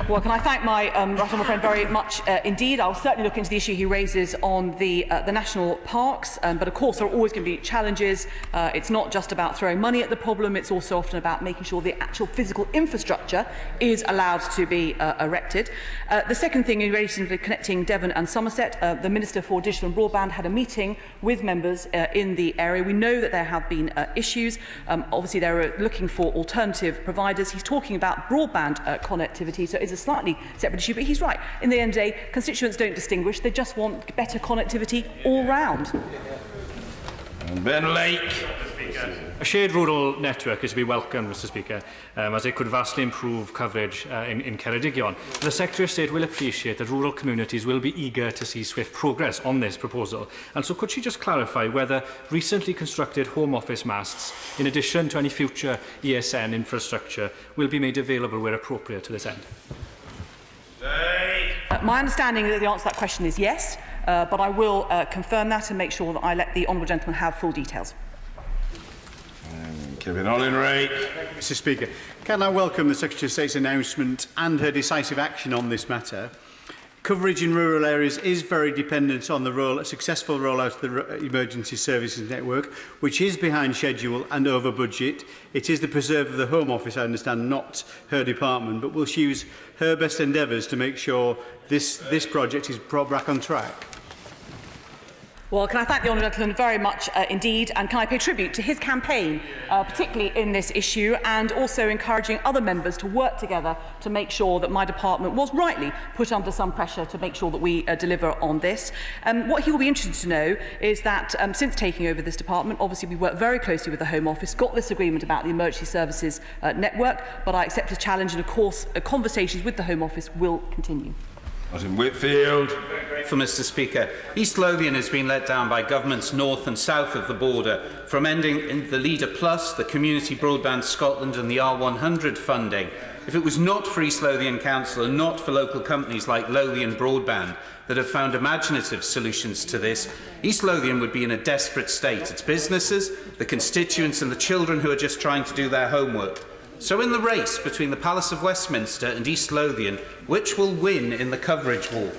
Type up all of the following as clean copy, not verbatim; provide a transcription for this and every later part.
Well, can I thank my right honourable friend very much indeed. I'll certainly look into the issue he raises on the national parks, but of course there are always going to be challenges. It's not just about throwing money at the problem, it's also often about making sure the actual physical infrastructure is allowed to be erected. The second thing in relation to connecting Devon and Somerset, the Minister for Digital and Broadband had a meeting with members in the area. We know that there have been issues. Obviously they're looking for alternative providers. He's talking about broadband connectivity, so it's a slightly separate issue, but he's right. In the end of the day, constituents don't distinguish, they just want better connectivity all round. Ben Lake. A shared rural network is to be welcomed, Mr Speaker, as it could vastly improve coverage in Ceredigion. The Secretary of State will appreciate that rural communities will be eager to see swift progress on this proposal. And so could she just clarify whether recently constructed Home Office masts, in addition to any future ESN infrastructure, will be made available where appropriate to this end? My understanding is that the answer to that question is yes, but I will confirm that and make sure that I let the honourable gentleman have full details. Kevin Ollinwright. Mr Speaker, can I welcome the Secretary of State's announcement and her decisive action on this matter? Coverage in rural areas is very dependent on the successful rollout of the emergency services network, which is behind schedule and over budget. It is the preserve of the Home Office, I understand, not her department, but will she use her best endeavours to make sure this project is brought back on track? Well, can I thank the honourable gentleman very much indeed, and can I pay tribute to his campaign, particularly in this issue, and also encouraging other members to work together to make sure that my department was rightly put under some pressure to make sure that we deliver on this. What he will be interested to know is that since taking over this department, obviously we worked very closely with the Home Office, got this agreement about the emergency services network, but I accept his challenge and of course conversations with the Home Office will continue. Martin Whitfield. For Mr Speaker, East Lothian has been let down by governments north and south of the border from ending in the Leader Plus, the Community Broadband Scotland and the R100 funding. If it was not for East Lothian Council and not for local companies like Lothian Broadband that have found imaginative solutions to this, East Lothian would be in a desperate state. Its businesses, the constituents and the children who are just trying to do their homework. So in the race between the Palace of Westminster and East Lothian, which will win in the coverage war?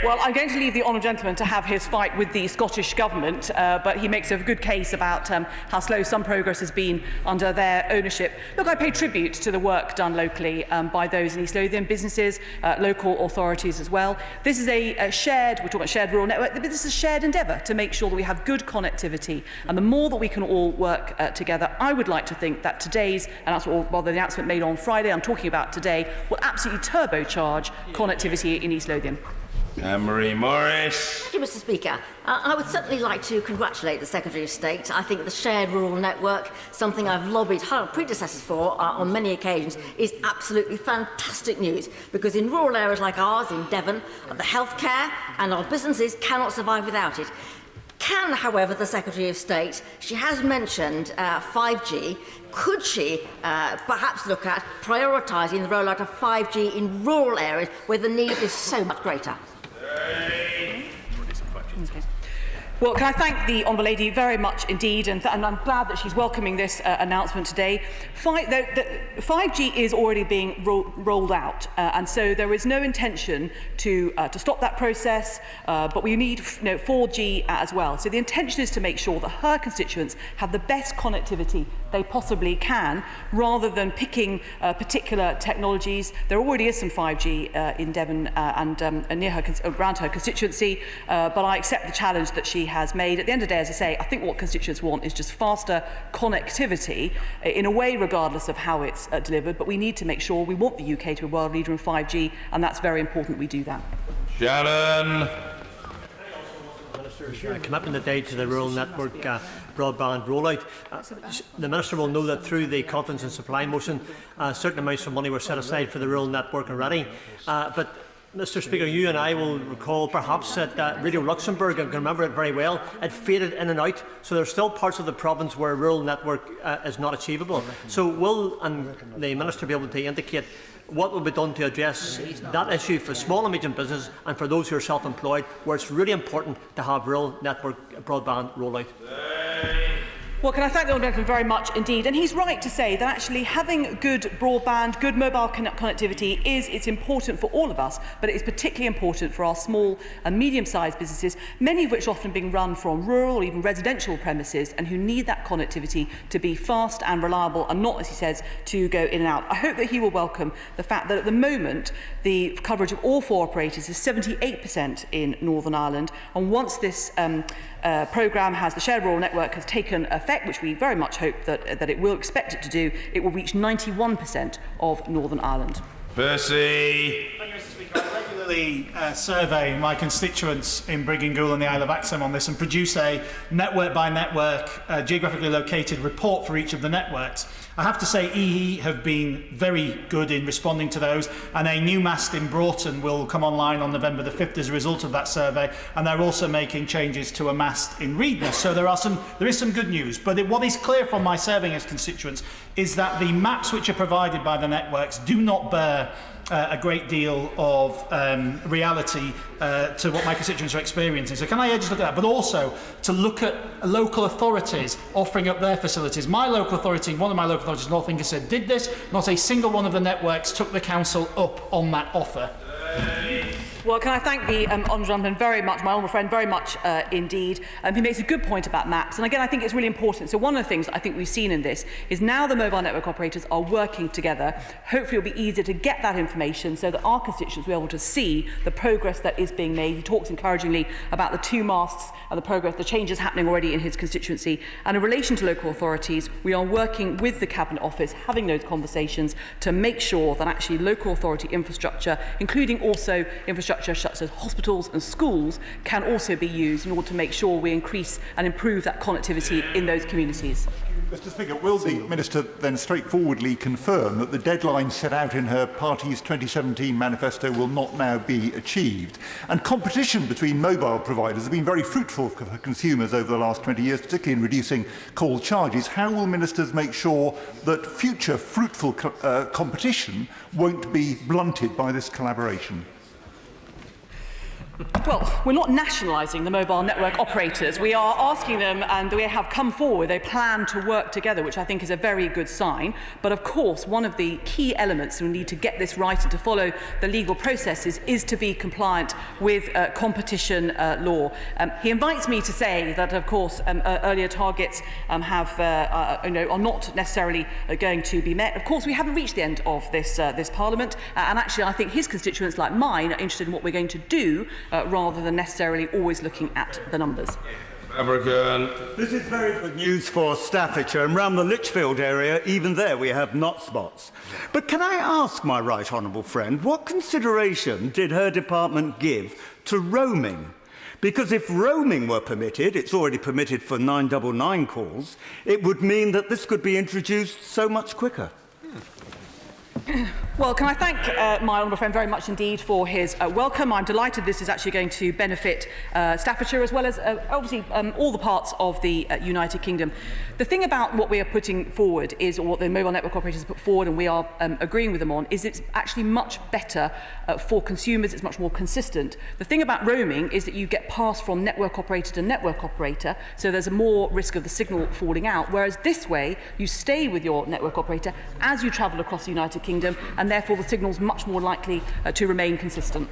Well, I'm going to leave the honourable gentleman to have his fight with the Scottish Government, but he makes a good case about how slow some progress has been under their ownership. Look, I pay tribute to the work done locally by those in East Lothian, businesses, local authorities as well. This is a shared, we're talking about shared rural network, but this is a shared endeavour to make sure that we have good connectivity. And the more that we can all work together, I would like to think that today's, and that's what the announcement made on Friday, I'm talking about today, will absolutely turbocharge connectivity in East Lothian. Anne-Marie Morris. Thank you, Mr Speaker. I would certainly like to congratulate the Secretary of State. I think the shared rural network, something I've lobbied her predecessors for on many occasions, is absolutely fantastic news, because in rural areas like ours in Devon, the healthcare and our businesses cannot survive without it. Can, however, the Secretary of State, she has mentioned 5G, could she perhaps look at prioritising the rollout of 5G in rural areas where the need is so much greater? Well, can I thank the honourable lady very much indeed, and I'm glad that she's welcoming this announcement today. 5G is already being rolled out, and so there is no intention to stop that process, but we need 4G as well. So the intention is to make sure that her constituents have the best connectivity they possibly can, rather than picking particular technologies. There already is some 5G in Devon and near her, around her constituency, but I accept the challenge that she has made. At the end of the day, as I say, I think what constituents want is just faster connectivity in a way regardless of how it's delivered, but we need to make sure we want the UK to be a world leader in 5G, and that's very important we do that. Shannon. Commitment today to the rural network broadband rollout. The Minister will know that through the confidence and supply motion, certain amounts of money were set aside for the rural network already. But Mr Speaker, you and I will recall perhaps that Radio Luxembourg, I can remember it very well, it faded in and out, so there are still parts of the province where rural network is not achievable. So will the Minister be able to indicate what will be done to address that issue for small and medium business and for those who are self-employed, where it's really important to have rural network broadband rollout? Well, can I thank the Honourable Gentleman very much indeed? And he's right to say that actually having good broadband, good mobile connectivity it's important for all of us, but it is particularly important for our small and medium-sized businesses, many of which are often being run from rural or even residential premises and who need that connectivity to be fast and reliable and not, as he says, to go in and out. I hope that he will welcome the fact that at the moment the coverage of all 4 operators is 78% in Northern Ireland, and once this programme the shared rural network has taken effect, which we very much hope that it will expect it to do, it will reach 91% of Northern Ireland. Percy. Thank you, Mr. Speaker. I regularly survey my constituents in Briggingool and the Isle of Axholme on this and produce a network-by-network, geographically located report for each of the networks. I have to say EE have been very good in responding to those, and a new mast in Broughton will come online on November the 5th as a result of that survey, and they're also making changes to a mast in Reedness. So there is some good news. But what is clear from my surveying as constituents is that the maps which are provided by the networks do not bear a great deal of reality to what my constituents are experiencing. So can I just look at that, but also to look at local authorities offering up their facilities. My local authority, one of my local authorities, North Lincolnshire, did this. Not a single one of the networks took the council up on that offer. Well, can I thank the Honourable Gentleman very much, my honourable friend, very much indeed. He makes a good point about maps. And again, I think it's really important. So one of the things that I think we've seen in this is now the mobile network operators are working together. Hopefully it'll be easier to get that information so that our constituents will be able to see the progress that is being made. He talks encouragingly about the 2 masts and the progress, the changes happening already in his constituency. And in relation to local authorities, we are working with the Cabinet Office, having those conversations to make sure that actually local authority infrastructure, including also infrastructure such as hospitals and schools, can also be used in order to make sure we increase and improve that connectivity in those communities. Mr. Speaker, will the Minister then straightforwardly confirm that the deadline set out in her party's 2017 manifesto will not now be achieved? And competition between mobile providers has been very fruitful for consumers over the last 20 years, particularly in reducing call charges. How will ministers make sure that future fruitful competition won't be blunted by this collaboration? Well, we're not nationalising the mobile network operators. We are asking them, and they have come forward, they plan to work together, which I think is a very good sign. But of course, one of the key elements we need to get this right and to follow the legal processes is to be compliant with competition law. He invites me to say that, of course, earlier targets are not necessarily going to be met. Of course, we haven't reached the end of this Parliament, and actually I think his constituents, like mine, are interested in what we're going to do rather than necessarily always looking at the numbers. This is very good news for Staffordshire, and around the Lichfield area, even there we have not spots. But can I ask my right honourable friend, what consideration did her department give to roaming? Because if roaming were permitted, it's already permitted for 999 calls, it would mean that this could be introduced so much quicker. Well, can I thank my honourable friend very much indeed for his welcome. I'm delighted this is actually going to benefit Staffordshire as well as obviously all the parts of the United Kingdom. The thing about what we are putting forward is, or what the mobile network operators have put forward and we are agreeing with them on, is it's actually much better for consumers, it's much more consistent. The thing about roaming is that you get passed from network operator to network operator, so there's a more risk of the signal falling out, whereas this way you stay with your network operator as you travel across the United Kingdom, and therefore the signal is much more likely to remain consistent.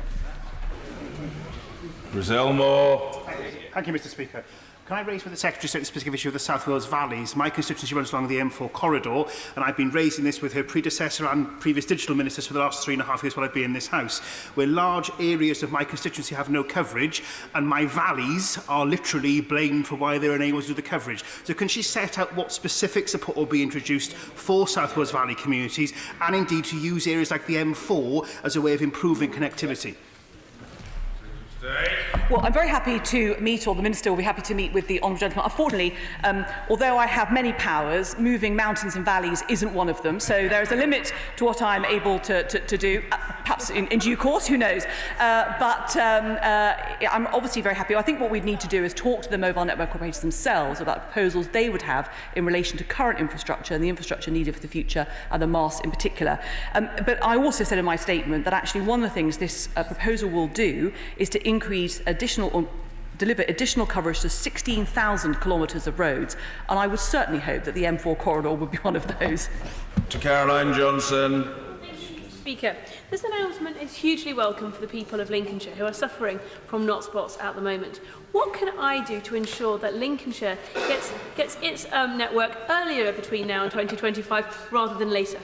Griselmore. Thank you, Mr. Speaker. Can I raise with the Secretary of State the specific issue of the South Wales Valleys? My constituency runs along the M4 corridor, and I've been raising this with her predecessor and previous digital ministers for the last 3.5 years while I've been in this House, where large areas of my constituency have no coverage, and my valleys are literally blamed for why they're unable to do the coverage. So can she set out what specific support will be introduced for South Wales Valley communities, and indeed to use areas like the M4 as a way of improving connectivity? Well, I'm very happy to meet, or the Minister will be happy to meet with the Honourable Gentleman. Unfortunately, although I have many powers, moving mountains and valleys isn't one of them. So there is a limit to what I'm able to do, perhaps in due course, who knows. I'm obviously very happy. I think what we need to do is talk to the mobile network operators themselves about proposals they would have in relation to current infrastructure and the infrastructure needed for the future, and the masts in particular. But I also said in my statement that actually one of the things this proposal will do is to increase additional deliver additional coverage to 16,000 kilometres of roads, and I would certainly hope that the M4 corridor would be one of those. To Caroline Johnson. Speaker, this announcement is hugely welcome for the people of Lincolnshire who are suffering from not spots at the moment. What can I do to ensure that Lincolnshire gets its network earlier between now and 2025 rather than later?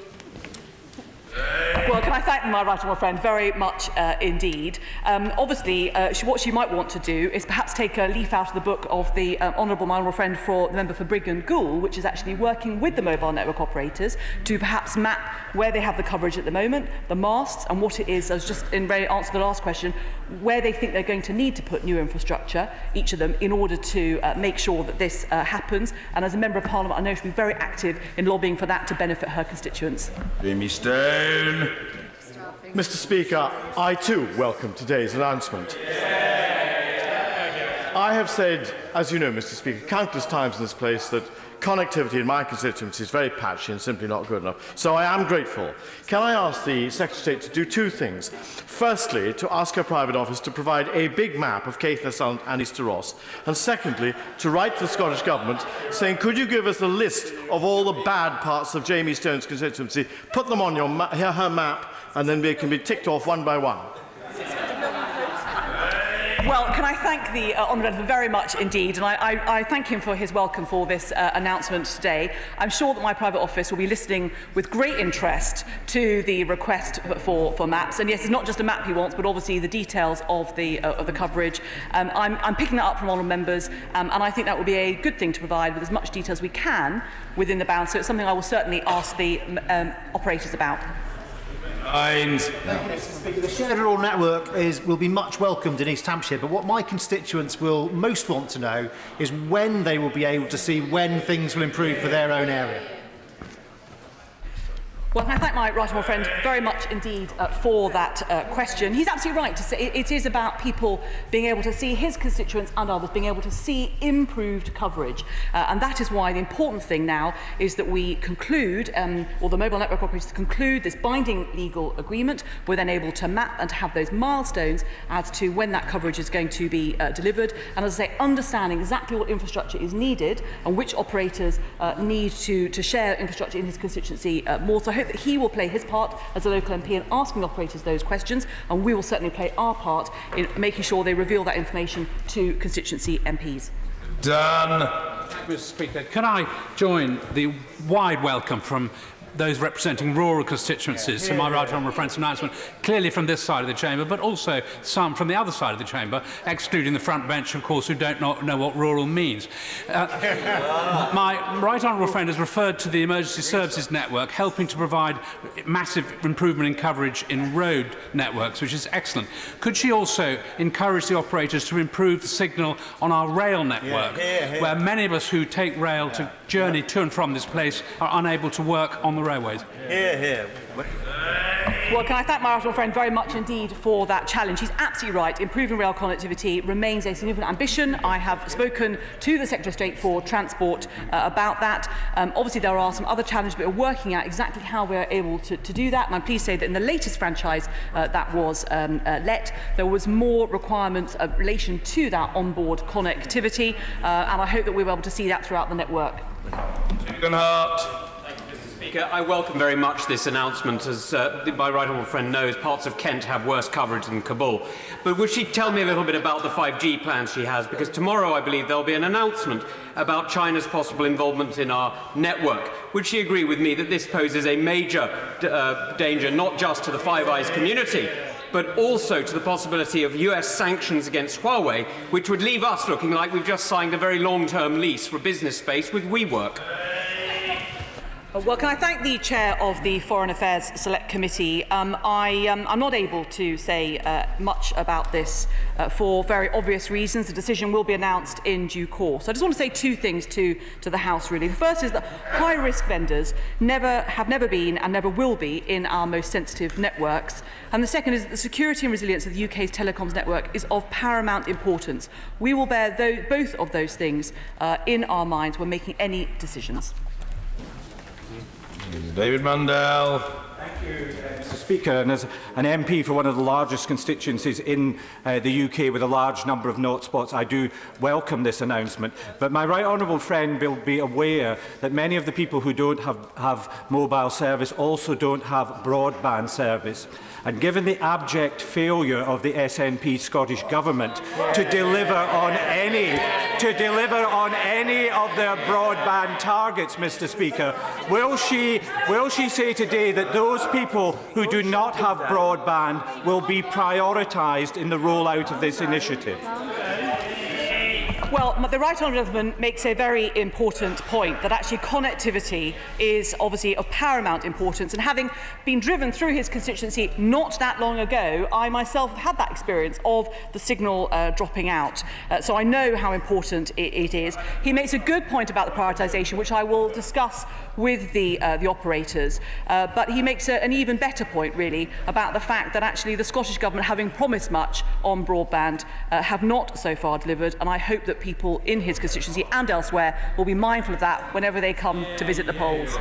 Well, can I thank my right honourable friend very much indeed. Obviously, what she might want to do is perhaps take a leaf out of the book of the honourable friend for the member for Brigg and Goole, which is actually working with the mobile network operators to perhaps map where they have the coverage at the moment, the masts, and what it is, as just in answer to the last question, where they think they're going to need to put new infrastructure, each of them, in order to make sure that this happens. And as a Member of Parliament, I know she'll be very active in lobbying for that to benefit her constituents. Jimmy Stone. Mr. Speaker, I too welcome today's announcement. I have said, as you know, Mr. Speaker, countless times in this place that connectivity in my constituency is very patchy and simply not good enough. So I am grateful. Can I ask the Secretary of State to do two things? Firstly, to ask her private office to provide a big map of Caithness and Easter Ross. And secondly, to write to the Scottish Government saying, could you give us a list of all the bad parts of Jamie Stone's constituency, put them on her map, and then they can be ticked off one by one. Well, can I thank the honourable very much indeed, and I thank him for his welcome for this announcement today. I'm sure that my private office will be listening with great interest to the request for maps, and yes, it's not just a map he wants, but obviously the details of the coverage. I'm picking that up from honourable members, and I think that will be a good thing to provide with as much detail as we can within the bounds. So it's something I will certainly ask the operators about. Thank you, Mr. Speaker. The shared rural network will be much welcomed in East Hampshire, but what my constituents will most want to know is when they will be able to see when things will improve for their own area. Well, I thank my right honourable friend very much indeed for that question. He's absolutely right to say it is about people being able to see his constituents and others being able to see improved coverage. And that is why the important thing now is that we conclude, or the mobile network operators conclude this binding legal agreement. We're then able to map and to have those milestones as to when that coverage is going to be delivered. And as I say, understanding exactly what infrastructure is needed and which operators need to share infrastructure in his constituency more. So I hope that he will play his part as a local MP in asking operators those questions, and we will certainly play our part in making sure they reveal that information to constituency MPs. Done. Mr. Speaker, can I join the wide welcome from those representing rural constituencies to my right honourable friend's announcement, clearly from this side of the chamber, but also some from the other side of the chamber, excluding the front bench, of course, who don't know what rural means. My right honourable friend has referred to the emergency services network helping to provide massive improvement in coverage in road networks, which is excellent. Could she also encourage the operators to improve the signal on our rail network, where many of us who take rail to journey to and from this place are unable to work on the railways? Well, can I thank my honourable friend very much indeed for that challenge. He's absolutely right. Improving rail connectivity remains a significant ambition. I have spoken to the Secretary of State for Transport about that. Obviously, there are some other challenges, but we're working out exactly how we're able to do that. And I'm pleased to say that in the latest franchise that was let, there was more requirements in relation to that onboard connectivity. And I hope that we'll be able to see that throughout the network. I welcome very much this announcement. As my right honourable friend knows, parts of Kent have worse coverage than Kabul. But would she tell me a little bit about the 5G plans she has? Because tomorrow, I believe, there will be an announcement about China's possible involvement in our network. Would she agree with me that this poses a major danger, not just to the Five Eyes community, but also to the possibility of US sanctions against Huawei, which would leave us looking like we've just signed a very long-term lease for business space with WeWork? Well, can I thank the chair of the Foreign Affairs Select Committee? I'm not able to say much about this for very obvious reasons. The decision will be announced in due course. I just want to say two things to the House, really. The first is that high-risk vendors have never been and never will be in our most sensitive networks. And the second is that the security and resilience of the UK's telecoms network is of paramount importance. We will bear both of those things in our minds when making any decisions. David Mundell. Mr. Speaker, and as an MP for one of the largest constituencies in the UK with a large number of not spots, I do welcome this announcement. But my right honourable friend will be aware that many of the people who don't have mobile service also don't have broadband service. And given the abject failure of the SNP Scottish Government to deliver on any of their broadband targets, Mr. Speaker, will she say today that those people who do not have broadband will be prioritised in the rollout of this initiative? Well, the Right Honourable Gentleman makes a very important point, that actually connectivity is obviously of paramount importance. And having been driven through his constituency not that long ago, I myself have had that experience of the signal dropping out. So I know how important it is. He makes a good point about the prioritisation, which I will discuss with the operators. But he makes an even better point, really, about the fact that actually the Scottish Government, having promised much on broadband, have not so far delivered. And I hope that people in his constituency and elsewhere will be mindful of that whenever they come to visit the polls.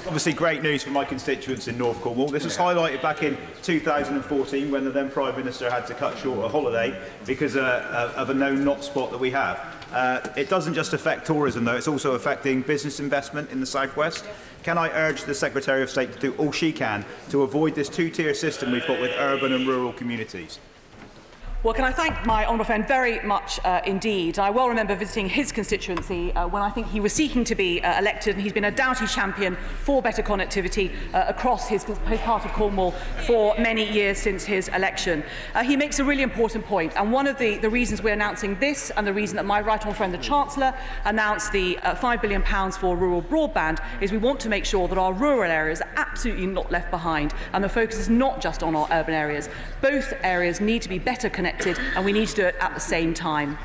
Obviously great news for my constituents in North Cornwall. This was highlighted back in 2014 when the then Prime Minister had to cut short a holiday because of a known not spot that we have. It doesn't just affect tourism though, it's also affecting business investment in the South West. Can I urge the Secretary of State to do all she can to avoid this two-tier system we've got with urban and rural communities? Well, can I thank my honourable friend very much indeed. I well remember visiting his constituency when I think he was seeking to be elected, and he's been a doughty champion for better connectivity across his part of Cornwall for many years since his election. He makes a really important point, and one of the reasons we're announcing this, and the reason that my right honourable friend the Chancellor announced the £5 billion for rural broadband, is we want to make sure that our rural areas are absolutely not left behind, and the focus is not just on our urban areas. Both areas need to be better connected, and we need to do it at the same time.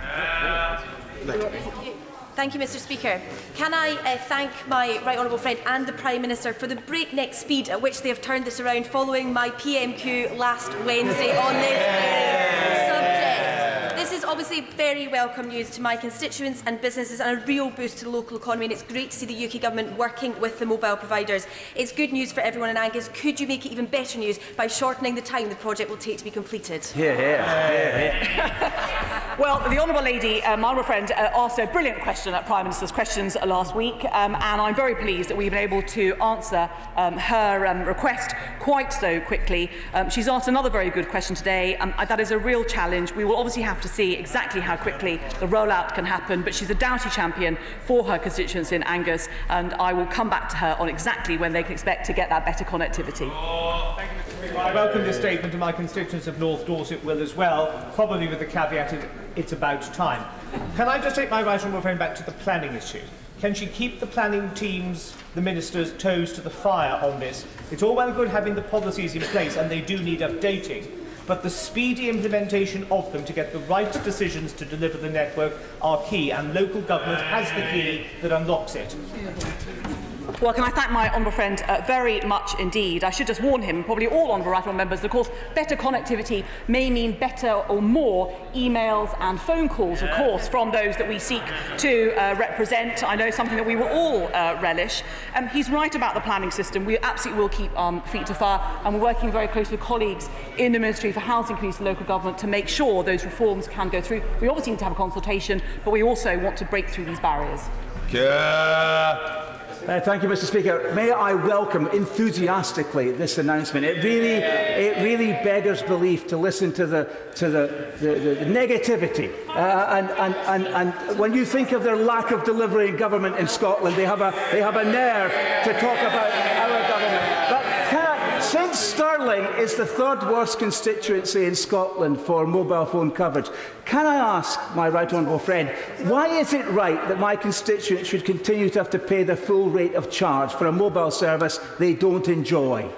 Thank you, Mr. Speaker. Can I thank my right honourable friend and the Prime Minister for the breakneck speed at which they have turned this around following my PMQ last Wednesday on this subject. This is obviously very welcome news to my constituents and businesses and a real boost to the local economy, and it's great to see the UK Government working with the mobile providers. It's good news for everyone in Angus. Could you make it even better news by shortening the time the project will take to be completed? Well, the Honourable Lady, my honourable friend, asked a brilliant question at Prime Minister's Questions last week, and I'm very pleased that we've been able to answer her request quite so quickly. She's asked another very good question today, and that is a real challenge. We will obviously have to see exactly how quickly the rollout can happen, but she's a doughty champion for her constituency in Angus, and I will come back to her on exactly when they can expect to get that better connectivity. Thank you, Mr. Speaker. I welcome this statement, and my constituents of North Dorset will as well, probably with the caveat it's about time. Can I just take my right honourable friend back to the planning issue? Can she keep the planning teams, the ministers' toes to the fire on this? It's all well and good having the policies in place, and they do need updating, but the speedy implementation of them to get the right decisions to deliver the network are key, and local government has the key that unlocks it. Well, can I thank my honourable friend very much indeed. I should just warn him, probably all honourable right honourable members, that of course better connectivity may mean better or more emails and phone calls, of course, from those that we seek to represent. I know something that we will all relish. He's right about the planning system. We absolutely will keep feet to fire, and we're working very closely with colleagues in the Ministry for Housing, Communities and Local Government to make sure those reforms can go through. We obviously need to have a consultation, but we also want to break through these barriers. Thank you, Mr. Speaker. May I welcome enthusiastically this announcement. It really beggars belief to listen to the negativity. And when you think of their lack of delivery in government in Scotland, they have a nerve to talk about our government. But since Stirling is the third worst constituency in Scotland for mobile phone coverage, can I ask my right honourable friend, why is it right that my constituents should continue to have to pay the full rate of charge for a mobile service they don't enjoy?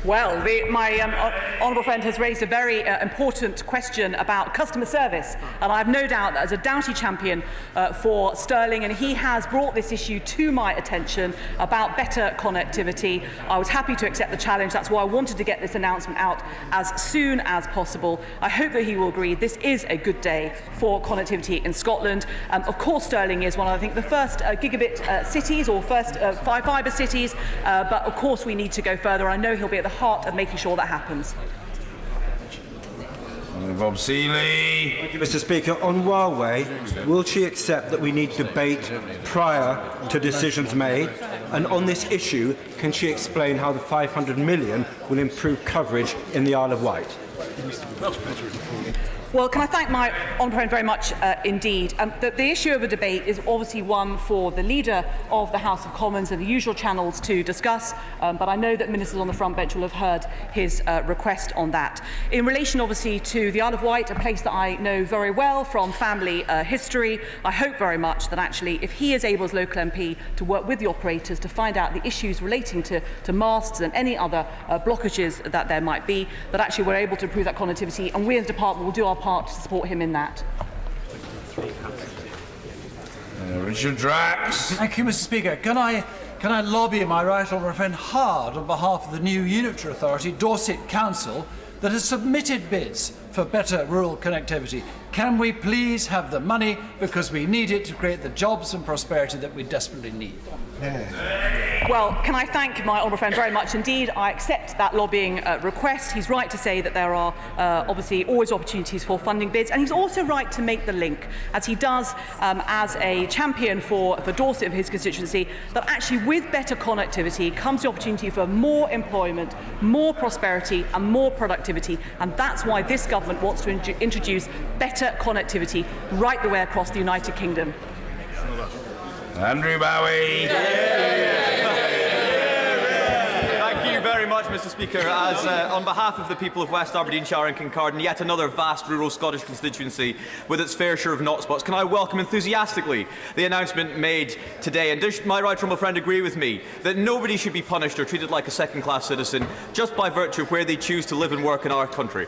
Well, my honourable friend has raised a very important question about customer service, and I have no doubt that as a Doughty champion for Stirling, and he has brought this issue to my attention about better connectivity. I was happy to accept the challenge. That's why I wanted to get this announcement out as soon as possible. I hope that he will agree this is a good day for connectivity in Scotland. Of course, Stirling is one of, I think, the first gigabit cities or first fibre cities, but of course we need to go further. I know he'll be at the heart of making sure that happens. Bob Seeley. Thank you, Mr. Speaker. On Huawei, will she accept that we need debate prior to decisions made? And on this issue, can she explain how the 500 million will improve coverage in the Isle of Wight? Well, can I thank my honourable friend very much indeed. The issue of a debate is obviously one for the Leader of the House of Commons and the usual channels to discuss, but I know that ministers on the front bench will have heard his request on that. In relation, obviously, to the Isle of Wight, a place that I know very well from family history, I hope very much that actually, if he is able as local MP to work with the operators to find out the issues relating to masts and any other blockages that there might be, that actually we're able to improve that connectivity, and we as a department will do our part to support him in that. Richard Drax. Thank you, Mr. Speaker. Can I lobby my right honourable friend hard on behalf of the new unitary authority, Dorset Council, that has submitted bids for better rural connectivity? Can we please have the money, because we need it to create the jobs and prosperity that we desperately need? Well, can I thank my honourable friend very much indeed. I accept that lobbying request. He's right to say that there are obviously always opportunities for funding bids, and he's also right to make the link, as he does as a champion for Dorset of his constituency, that actually with better connectivity comes the opportunity for more employment, more prosperity and more productivity, and that's why this government wants to introduce better connectivity right the way across the United Kingdom. Andrew Bowie. Thank you very much, Mr. Speaker. As on behalf of the people of West Aberdeenshire and Kincardine, yet another vast rural Scottish constituency with its fair share of not spots, can I welcome enthusiastically the announcement made today? And does my right honourable friend agree with me that nobody should be punished or treated like a second-class citizen just by virtue of where they choose to live and work in our country?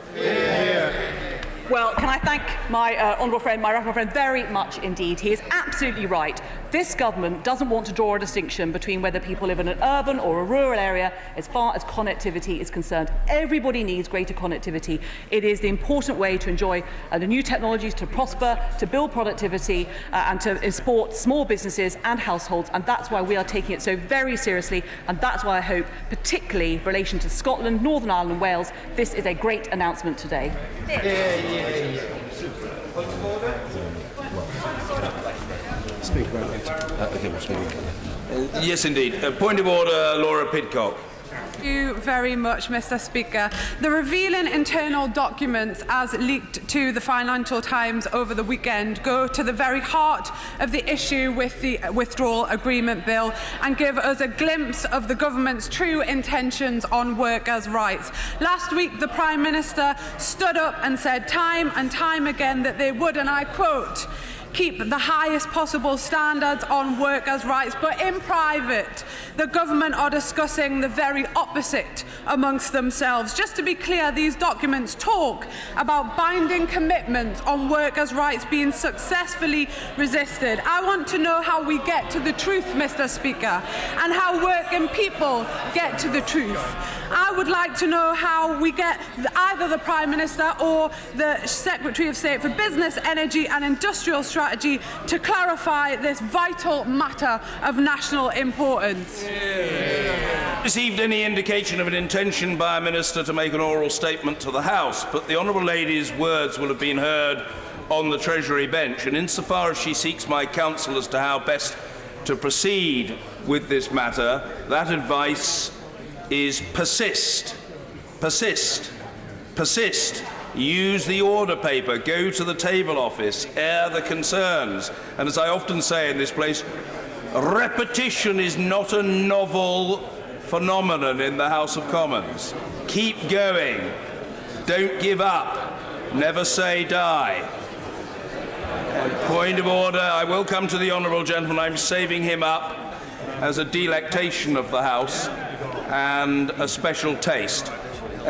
Well, can I thank my honourable friend, my honourable friend, very much indeed. He is absolutely right. This government doesn't want to draw a distinction between whether people live in an urban or a rural area as far as connectivity is concerned. Everybody needs greater connectivity. It is the important way to enjoy the new technologies, to prosper, to build productivity and to support small businesses and households, and that's why we are taking it so very seriously, and that's why I hope, particularly in relation to Scotland, Northern Ireland and Wales, this is a great announcement today. Yes, indeed. Point of order, Laura Pidcock. Thank you very much, Mr. Speaker. The revealing internal documents as leaked to the Financial Times over the weekend go to the very heart of the issue with the Withdrawal Agreement Bill and give us a glimpse of the government's true intentions on workers' rights. Last week, the Prime Minister stood up and said time and time again that they would, and I quote, keep the highest possible standards on workers' rights, but in private, the government are discussing the very opposite amongst themselves. Just to be clear, these documents talk about binding commitments on workers' rights being successfully resisted. I want to know how we get to the truth, Mr. Speaker, and how working people get to the truth. I would like to know how we get either the Prime Minister or the Secretary of State for Business, Energy and Industrial Strategy to clarify this vital matter of national importance. Received any indication of an intention by a minister to make an oral statement to the House, but the honourable lady's words will have been heard on the Treasury bench, and insofar as she seeks my counsel as to how best to proceed with this matter, that advice is persist, persist, persist. Use the order paper, go to the table office, air the concerns. And as I often say in this place, repetition is not a novel phenomenon in the House of Commons. Keep going. Don't give up. Never say die. Point of order. I will come to the honourable gentleman. I'm saving him up as a delectation of the House. and a special taste.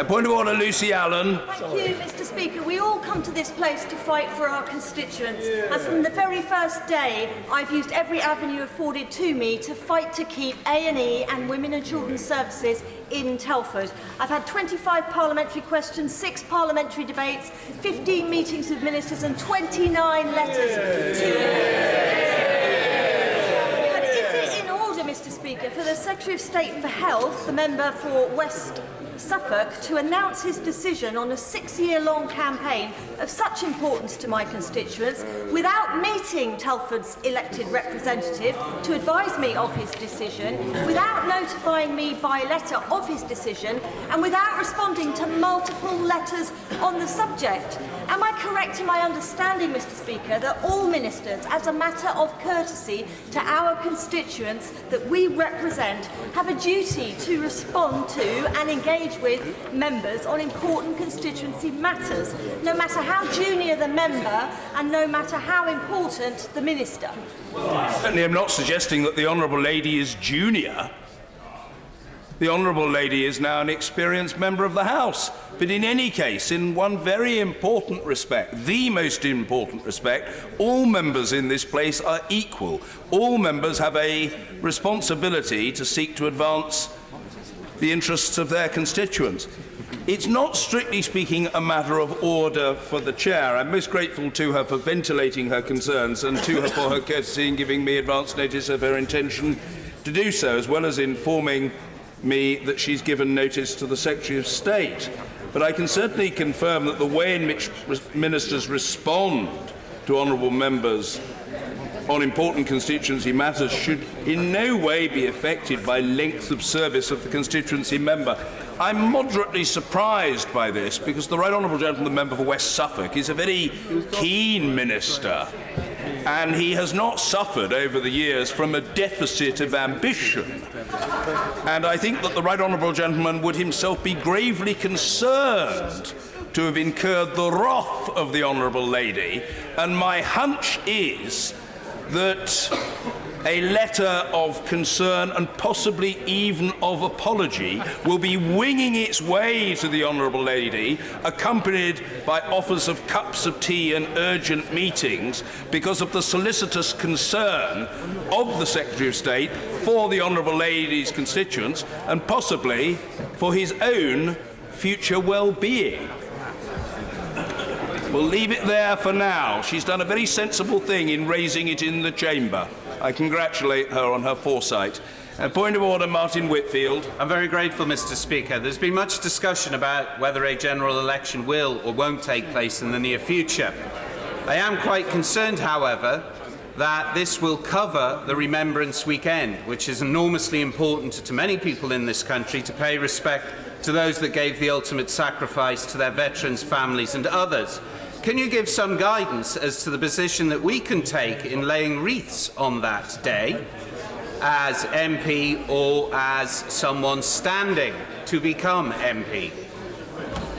Point of order, Lucy Allen. Thank you, Mr. Speaker. We all come to this place to fight for our constituents. And from the very first day, I've used every avenue afforded to me to fight to keep A&E and women and children's services in Telford. I've had 25 parliamentary questions, 6 parliamentary debates, 15 meetings with ministers and 29 letters to But is it in order, Mr. Speaker, for the Secretary of State for Health, the member for West Suffolk, to announce his decision on a 6-year-long campaign of such importance to my constituents without meeting Telford's elected representative to advise me of his decision, without notifying me by letter of his decision, and without responding to multiple letters on the subject? Am I correct in my understanding, Mr. Speaker, that all ministers, as a matter of courtesy to our constituents that we represent, have a duty to respond to and engage with members on important constituency matters, no matter how junior the member and no matter how important the minister? Certainly, I'm not suggesting that the Honourable Lady is junior. The Honourable Lady is now an experienced member of the House. But in any case, in one very important respect, the most important respect, all members in this place are equal. All members have a responsibility to seek to advance the interests of their constituents. It's not, strictly speaking, a matter of order for the Chair. I'm most grateful to her for ventilating her concerns and to her for her courtesy in giving me advance notice of her intention to do so, as well as informing me that she's given notice to the Secretary of State. But I can certainly confirm that the way in which ministers respond to honourable members on important constituency matters should in no way be affected by length of service of the constituency member. I'm moderately surprised by this because the Right Honourable Gentleman, the member for West Suffolk, is a very keen minister, and he has not suffered over the years from a deficit of ambition. And I think that the Right Honourable Gentleman would himself be gravely concerned to have incurred the wrath of the Honourable Lady, and my hunch is that a letter of concern and possibly even of apology will be winging its way to the Honourable Lady, accompanied by offers of cups of tea and urgent meetings, because of the solicitous concern of the Secretary of State for the Honourable Lady's constituents and possibly for his own future well-being. We'll leave it there for now. She's done a very sensible thing in raising it in the chamber. I congratulate her on her foresight. Point of order, Martin Whitfield. I'm very grateful, Mr. Speaker. There's been much discussion about whether a general election will or won't take place in the near future. I am quite concerned, however, that this will cover the Remembrance Weekend, which is enormously important to many people in this country, to pay respect to those that gave the ultimate sacrifice, to their veterans' families and others. Can you give some guidance as to the position that we can take in laying wreaths on that day as MP or as someone standing to become MP?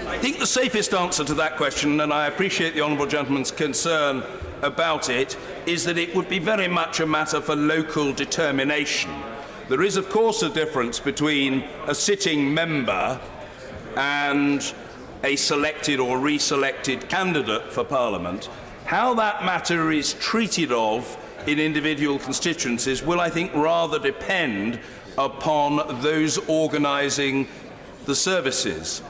I think the safest answer to that question, and I appreciate the Honourable Gentleman's concern about it, is that it would be very much a matter for local determination. There is, of course, a difference between a sitting member and a selected or reselected candidate for Parliament. How that matter is treated of in individual constituencies will, I think, rather depend upon those organising the services.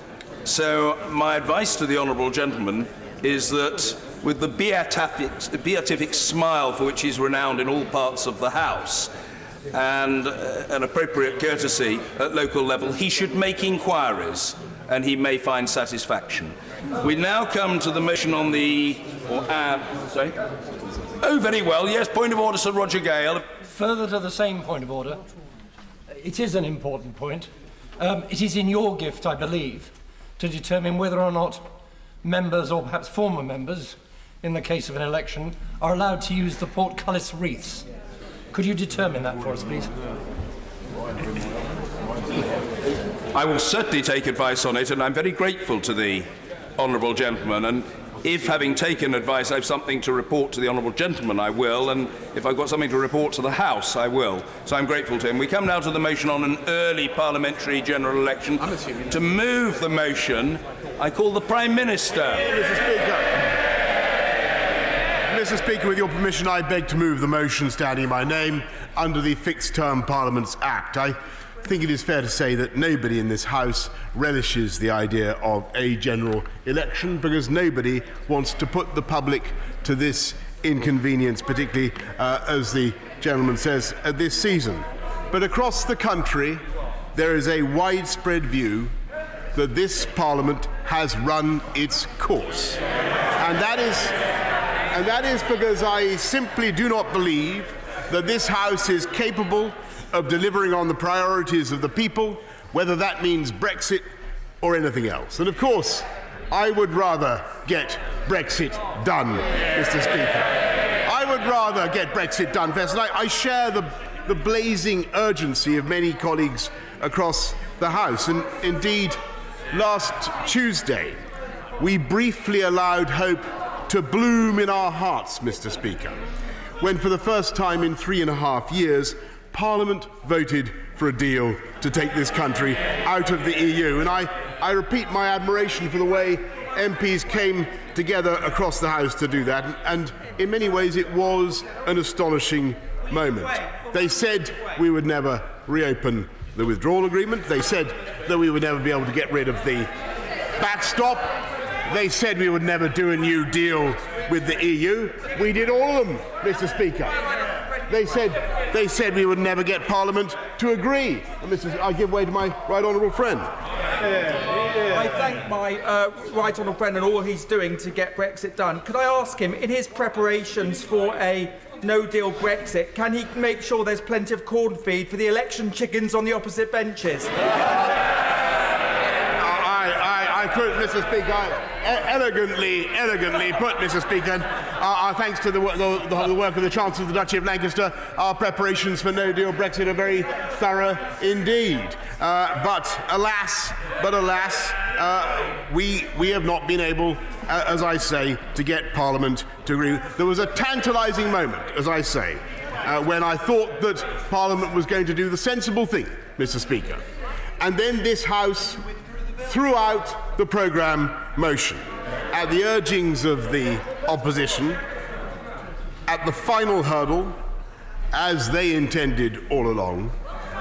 So my advice to the Honourable Gentleman is that, with the beatific smile for which he's renowned in all parts of the House, and an appropriate courtesy at local level, he should make inquiries, and he may find satisfaction. We now come to the motion on the... sorry? Oh, very well. Yes, point of order, Sir Roger Gale. Further to the same point of order, it is an important point. It is in your gift, I believe, to determine whether or not members, or perhaps former members, in the case of an election, are allowed to use the portcullis wreaths. Could you determine that for us, please? I will certainly take advice on it, and I'm very grateful to the Honourable Gentleman. And If, having taken advice, I have something to report to the honourable gentleman, I will, and if I've got something to report to the House, I will. So I'm grateful to him. We come now to the motion on an early parliamentary general election. To move the motion, I call the Prime Minister. Mr. Speaker, with your permission, I beg to move the motion standing in my name under the Fixed Term Parliaments Act. I think it is fair to say that nobody in this House relishes the idea of a general election because nobody wants to put the public to this inconvenience, particularly, as the gentleman says, this season. But across the country, there is a widespread view that this Parliament has run its course. And that is because I simply do not believe that this House is capable of delivering on the priorities of the people, whether that means Brexit or anything else. And of course, I would rather get Brexit done, Mr. Speaker. I would rather get Brexit done first. And I share the blazing urgency of many colleagues across the House. And indeed, last Tuesday, we briefly allowed hope to bloom in our hearts, Mr. Speaker, when for the first time in 3.5 years, Parliament voted for a deal to take this country out of the EU. And I repeat my admiration for the way MPs came together across the House to do that. And in many ways, it was an astonishing moment. They said we would never reopen the withdrawal agreement. They said that we would never be able to get rid of the backstop. They said we would never do a new deal with the EU. We did all of them, Mr. Speaker. They said we would never get Parliament to agree. And I give way to my right honourable friend. I thank my right honourable friend and all he's doing to get Brexit done. Could I ask him, in his preparations for a no-deal Brexit, can he make sure there's plenty of corn feed for the election chickens on the opposite benches? I could, Mr. Speaker, elegantly put, Mr. Speaker. Our thanks to the work of the Chancellor of the Duchy of Lancaster, our preparations for no-deal Brexit are very thorough indeed. But alas, we have not been able, as I say, to get Parliament to agree. There was a tantalising moment, as I say, when I thought that Parliament was going to do the sensible thing, Mr. Speaker. And then this House threw out the programme motion at the urgings of the opposition, at the final hurdle, as they intended all along.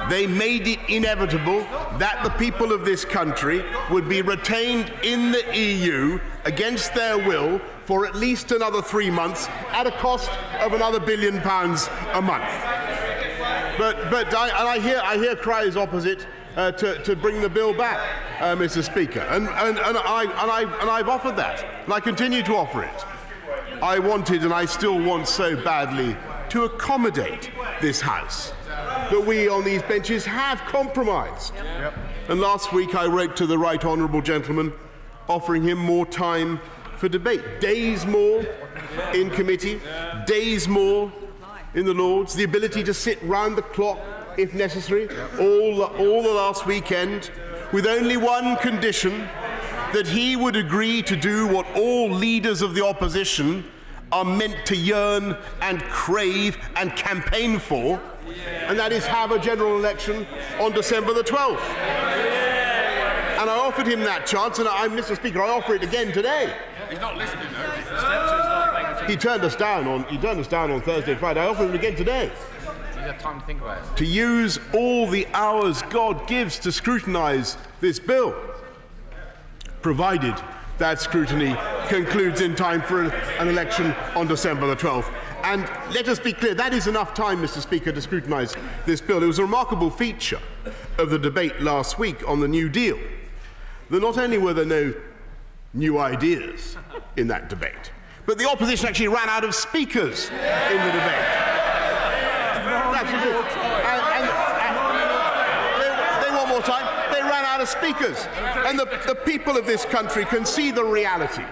They made it inevitable that the people of this country would be retained in the EU against their will for at least another 3 months at a cost of another £1 billion a month. But I hear cries opposite to bring the bill back, Mr. Speaker, and I've offered that, and I continue to offer it. I wanted, and I still want so badly, to accommodate this House, that we on these benches have compromised. Yep. And last week I wrote to the right honourable gentleman, offering him more time for debate, days more in committee, days more in the Lords, the ability to sit round the clock if necessary, all the last weekend, with only one condition, that he would agree to do what all leaders of the opposition are meant to yearn and crave and campaign for, and that is have a general election on December the 12th. And I offered him that chance, and Mr. Speaker, I offer it again today. He's not listening, though. He turned us down on Thursday and Friday. I offered him again today. You have time to think about it. To use all the hours God gives to scrutinise this bill, provided that scrutiny concludes in time for an election on December the 12th. And let us be clear, that is enough time, Mr. Speaker, to scrutinise this bill. It was a remarkable feature of the debate last week on the New Deal that not only were there no new ideas in that debate, but the opposition actually ran out of speakers in the debate. They want more time. They ran out of speakers. And the people of this country can see the reality.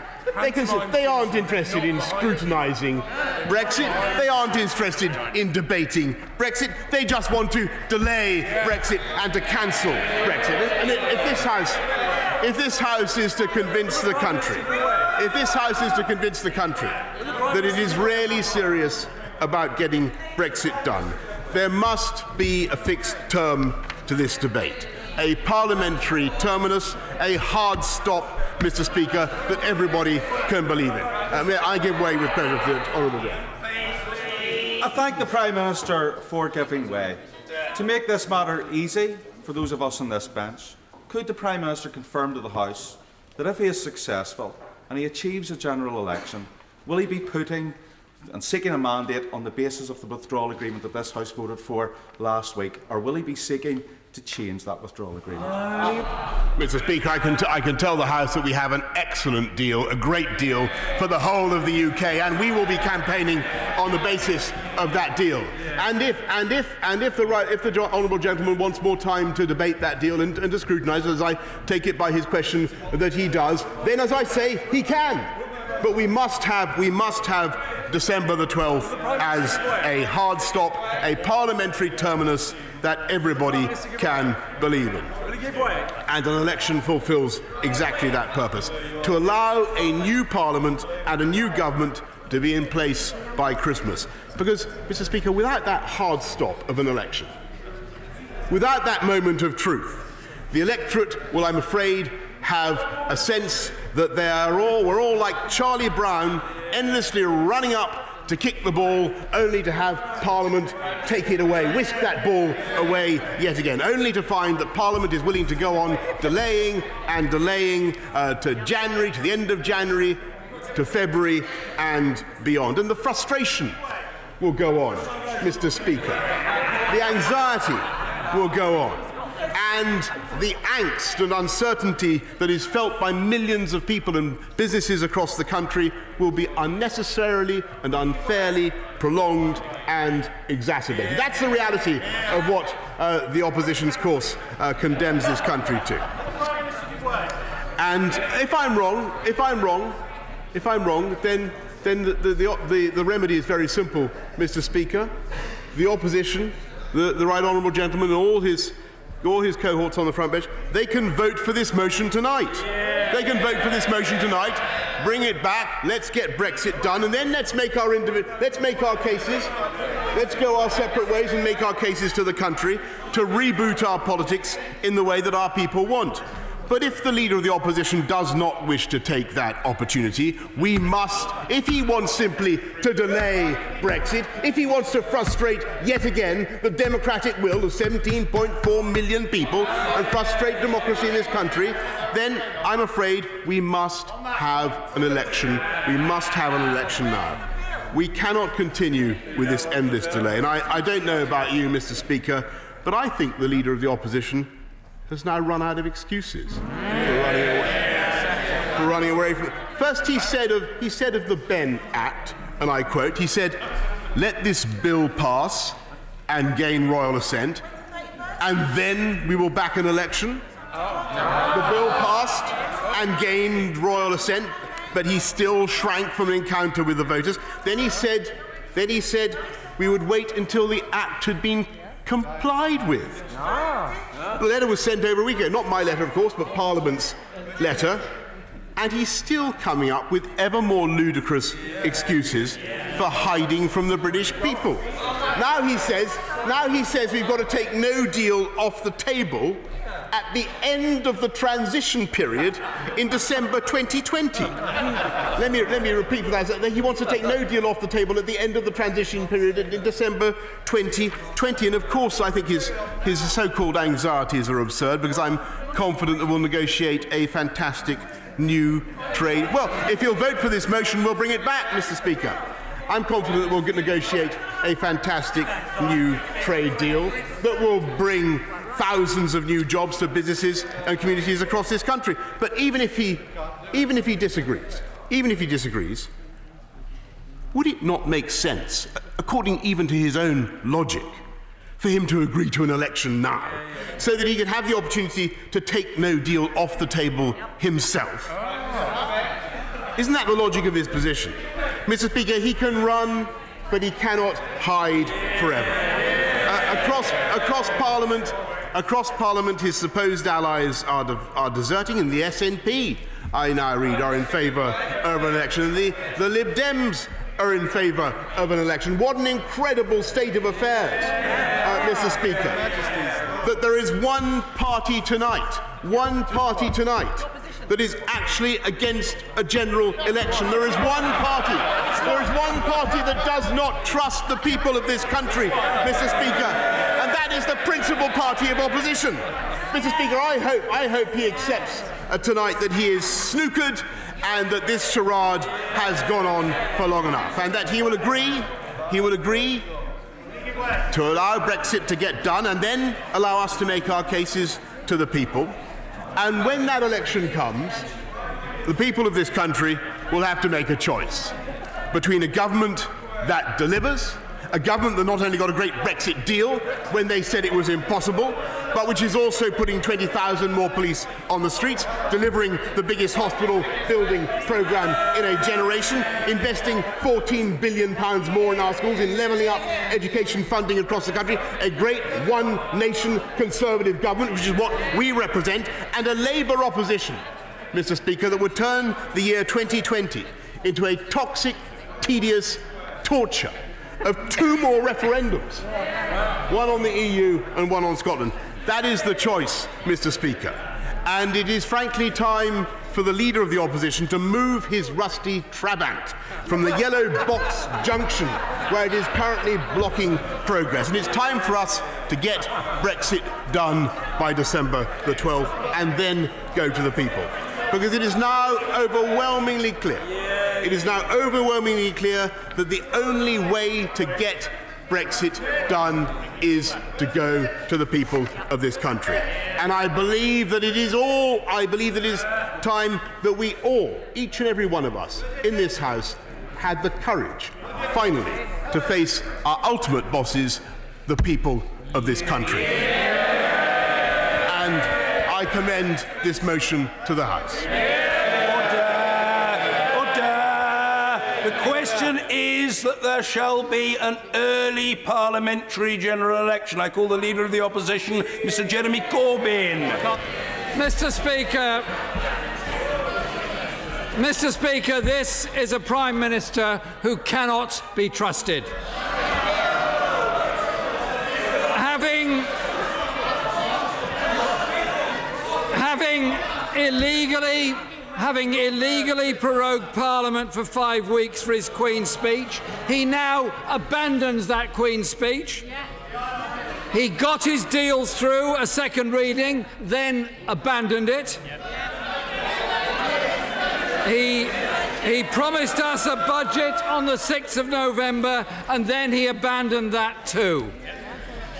They aren't interested in scrutinising Brexit. They aren't interested in debating Brexit. They just want to delay Brexit and to cancel Brexit. And if this House is to convince the country House is to convince the country that it is really serious about getting Brexit done, there must be a fixed term to this debate, a parliamentary terminus, a hard stop, Mr. Speaker, that everybody can believe in. I give way with pleasure to the Honourable Gentleman. I thank the Prime Minister for giving way. To make this matter easy for those of us on this bench, could the Prime Minister confirm to the House that if he is successful and he achieves a general election, will he be putting and seeking a mandate on the basis of the withdrawal agreement that this House voted for last week, or will he be seeking to change that withdrawal agreement? Mr. Speaker, I can tell the House that we have an excellent deal, a great deal for the whole of the UK, and we will be campaigning on the basis of that deal. And if the honourable gentleman wants more time to debate that deal and to scrutinise, as I take it by his question that he does, then, as I say, he can. But we must have December the 12th as a hard stop, a parliamentary terminus that everybody can believe in. And an election fulfills exactly that purpose, to allow a new parliament and a new government to be in place by Christmas. Because, Mr. Speaker, without that hard stop of an election, without that moment of truth, the electorate will, I'm afraid, have a sense that we're all like Charlie Brown, endlessly running up to kick the ball, only to have Parliament take it away, whisk that ball away yet again, only to find that Parliament is willing to go on delaying and delaying to January, to the end of January, to February and beyond. And the frustration will go on, Mr. Speaker. The anxiety will go on. And the angst and uncertainty that is felt by millions of people and businesses across the country will be unnecessarily and unfairly prolonged and exacerbated. That's the reality of what the opposition's course condemns this country to. And if I'm wrong, then the remedy is very simple, Mr. Speaker. The opposition, the right honourable gentleman, and all his cohorts on the front bench, they can vote for this motion tonight. They can vote for this motion tonight, bring it back, let's get Brexit done, and then let's make our cases, let's go our separate ways and make our cases to the country to reboot our politics in the way that our people want. But if the Leader of the Opposition does not wish to take that opportunity, we must, if he wants simply to delay Brexit, if he wants to frustrate yet again the democratic will of 17.4 million people and frustrate democracy in this country, then I'm afraid we must have an election. We must have an election now. We cannot continue with this endless delay. And I don't know about you, Mr. Speaker, but I think the Leader of the Opposition has now run out of excuses for running away from it. First, he said of the Benn Act, and I quote, he said, "Let this bill pass and gain royal assent, and then we will back an election." The bill passed and gained royal assent, but he still shrank from an encounter with the voters. Then he said we would wait until the act had been complied with. The letter was sent over a week ago, not my letter, of course, but Parliament's letter, and he's still coming up with ever more ludicrous excuses for hiding from the British people. Now he says we've got to take no deal off the table at the end of the transition period in December 2020. Let me repeat for that. He wants to take no deal off the table at the end of the transition period in December 2020. And of course, I think his so-called anxieties are absurd, because I'm confident that we'll negotiate a fantastic new trade. Well, if you'll vote for this motion, we'll bring it back, Mr. Speaker. I'm confident that we'll negotiate a fantastic new trade deal that will bring thousands of new jobs to businesses and communities across this country. But even if he disagrees, would it not make sense, according even to his own logic, for him to agree to an election now, so that he could have the opportunity to take no deal off the table himself? Isn't that the logic of his position? Mr. Speaker, he can run, but he cannot hide forever. Across Parliament, his supposed allies are deserting, and the SNP I now read, are in favour of an election. The Lib Dems are in favour of an election. What an incredible state of affairs, Mr. Speaker, that there is one party tonight that is actually against a general election. There is one party that does not trust the people of this country, Mr. Speaker, and that is the principal party of opposition. Mr. Speaker, I hope he accepts tonight that he is snookered and that this charade has gone on for long enough, and that he will agree to allow Brexit to get done and then allow us to make our cases to the people. And when that election comes, the people of this country will have to make a choice between a government that delivers, a government that not only got a great Brexit deal when they said it was impossible, but which is also putting 20,000 more police on the streets, delivering the biggest hospital building programme in a generation, investing £14 billion more in our schools, in levelling up education funding across the country, a great one-nation Conservative government, which is what we represent, and a Labour opposition, Mr. Speaker, that would turn the year 2020 into a toxic, tedious torture of two more referendums, one on the EU and one on Scotland. That is the choice, Mr. Speaker. And it is frankly time for the Leader of the Opposition to move his rusty Trabant from the yellow box junction where it is currently blocking progress. And it's time for us to get Brexit done by December the 12th and then go to the people. Because it is now overwhelmingly clear that the only way to get Brexit done is to go to the people of this country. And I believe that it is time that we all, each and every one of us in this House, had the courage, finally, to face our ultimate bosses, the people of this country. And I commend this motion to the House. The question is that there shall be an early parliamentary general election. I call the Leader of the Opposition, Mr. Jeremy Corbyn. Mr. Speaker, this is a Prime Minister who cannot be trusted. Having illegally prorogued Parliament for 5 weeks for his Queen's speech, he now abandons that Queen's speech. He got his deals through a second reading, then abandoned it. He promised us a budget on the 6th of November, and then he abandoned that too.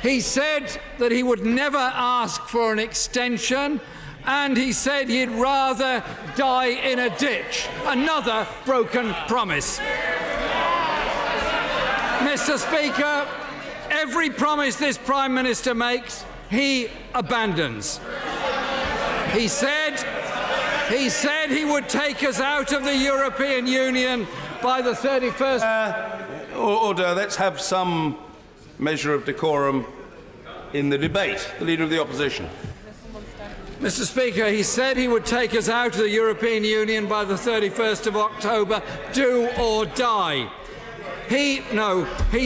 He said that he would never ask for an extension, and he said he'd rather die in a ditch. Another broken promise. Mr. Speaker, every promise this Prime Minister makes, he abandons. He said he would take us out of the European Union by the 31st... Order. Let's have some measure of decorum in the debate. The Leader of the Opposition. Mr. Speaker, he said he would take us out of the European Union by the 31st of October, do or die. He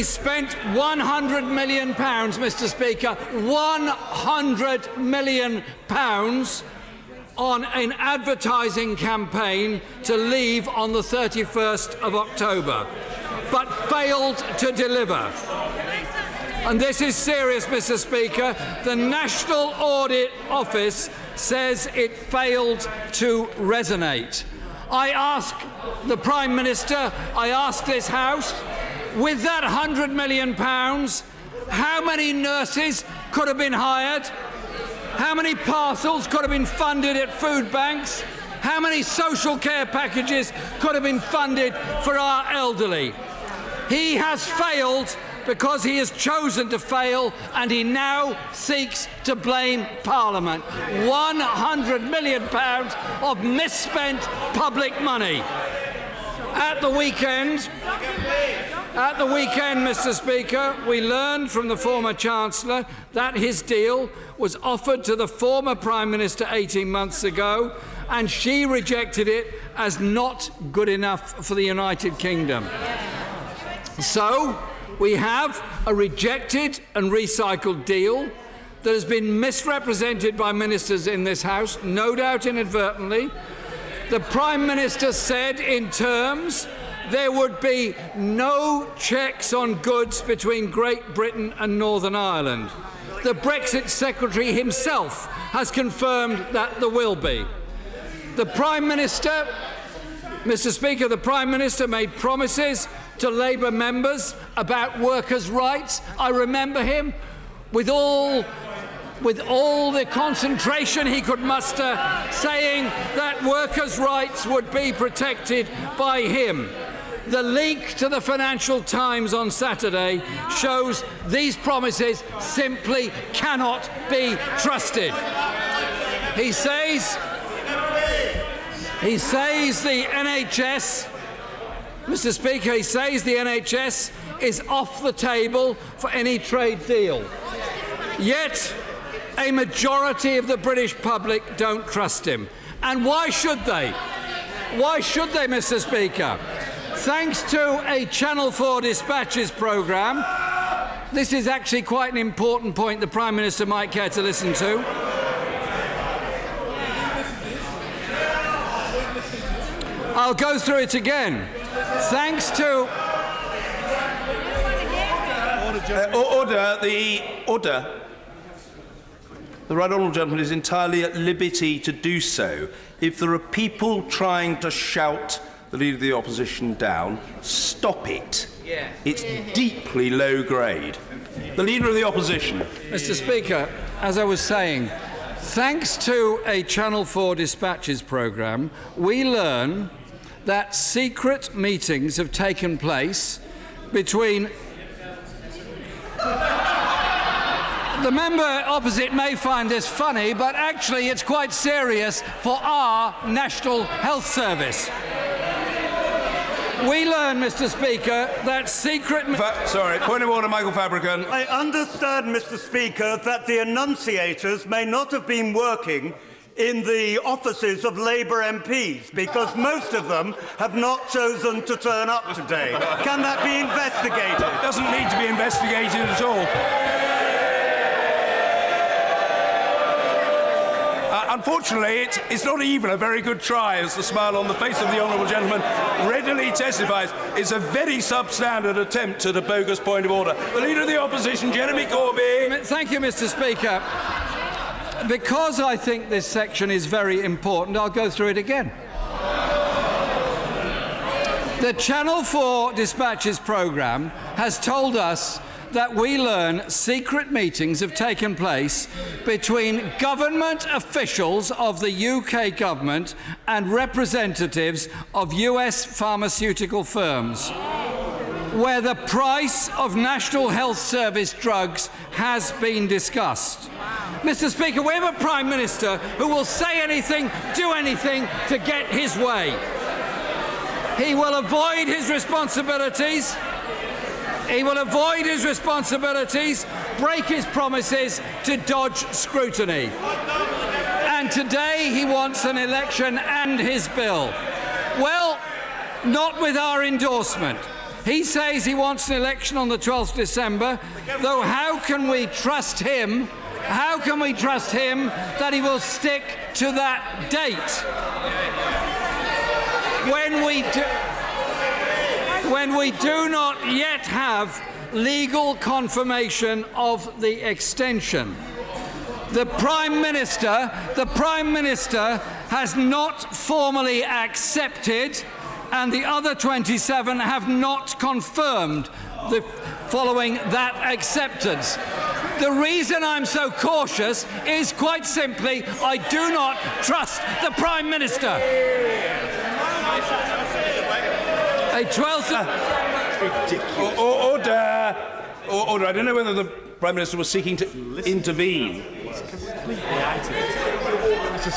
spent £100 million, Mr. Speaker, £100 million on an advertising campaign to leave on the 31st of October, but failed to deliver. And this is serious, Mr. Speaker. The National Audit Office says it failed to resonate. I ask the Prime Minister, I ask this House, with that £100 million, how many nurses could have been hired? How many parcels could have been funded at food banks? How many social care packages could have been funded for our elderly? He has failed because he has chosen to fail, and he now seeks to blame Parliament. £100 million of misspent public money. At the weekend, At the weekend, Mr. Speaker, we learned from the former Chancellor that his deal was offered to the former Prime Minister 18 months ago, and she rejected it as not good enough for the United Kingdom. So, we have a rejected and recycled deal that has been misrepresented by ministers in this House, no doubt inadvertently. The Prime Minister said in terms there would be no checks on goods between Great Britain and Northern Ireland. The Brexit Secretary himself has confirmed that there will be. The Prime Minister, Mr. Speaker, the Prime Minister made promises to Labour members about workers' rights. I remember him with all the concentration he could muster, saying that workers' rights would be protected by him. The leak to the Financial Times on Saturday shows these promises simply cannot be trusted. He says the NHS, Mr. Speaker, he says the NHS is off the table for any trade deal. Yet, a majority of the British public don't trust him. And why should they? Why should they, Mr. Speaker? Thanks to a Channel 4 dispatches programme, this is actually quite an important point the Prime Minister might care to listen to. I'll go through it again. Thanks to... Order. The Right Honourable Gentleman is entirely at liberty to do so. If there are people trying to shout the Leader of the Opposition down, stop it. It's deeply low grade. The Leader of the Opposition. Mr. Speaker, as I was saying, thanks to a Channel 4 dispatches programme, we learn that secret meetings have taken place between... The member opposite may find this funny, but actually it's quite serious for our National Health Service. We learn, Mr. Speaker, that secret... Sorry, point of order, Michael Fabricant. I understand, Mr. Speaker, that the enunciators may not have been working in the offices of Labour MPs, because most of them have not chosen to turn up today. Can that be investigated? It doesn't need to be investigated at all. Unfortunately, it's not even a very good try, as the smile on the face of the honourable gentleman readily testifies. It's a very substandard attempt at a bogus point of order. The Leader of the Opposition, Jeremy Corbyn. Thank you, Mr. Speaker. Because I think this section is very important, I'll go through it again. The Channel 4 dispatches programme has told us that we learn secret meetings have taken place between government officials of the UK government and representatives of US pharmaceutical firms, where the price of National Health Service drugs has been discussed. Mr. Speaker, we have a Prime Minister who will say anything, do anything to get his way. He will avoid his responsibilities. He will avoid his responsibilities, break his promises to dodge scrutiny. And today he wants an election and his bill. Well, not with our endorsement. He says he wants an election on the 12th December, though how can we trust him? How can we trust him that he will stick to that date? When we do not yet have legal confirmation of the extension. The Prime Minister has not formally accepted, and the other 27 have not confirmed following that acceptance. The reason I'm so cautious is quite simply I do not trust the Prime Minister. A 12th... Order. I don't know whether the Prime Minister was seeking to intervene. Mr.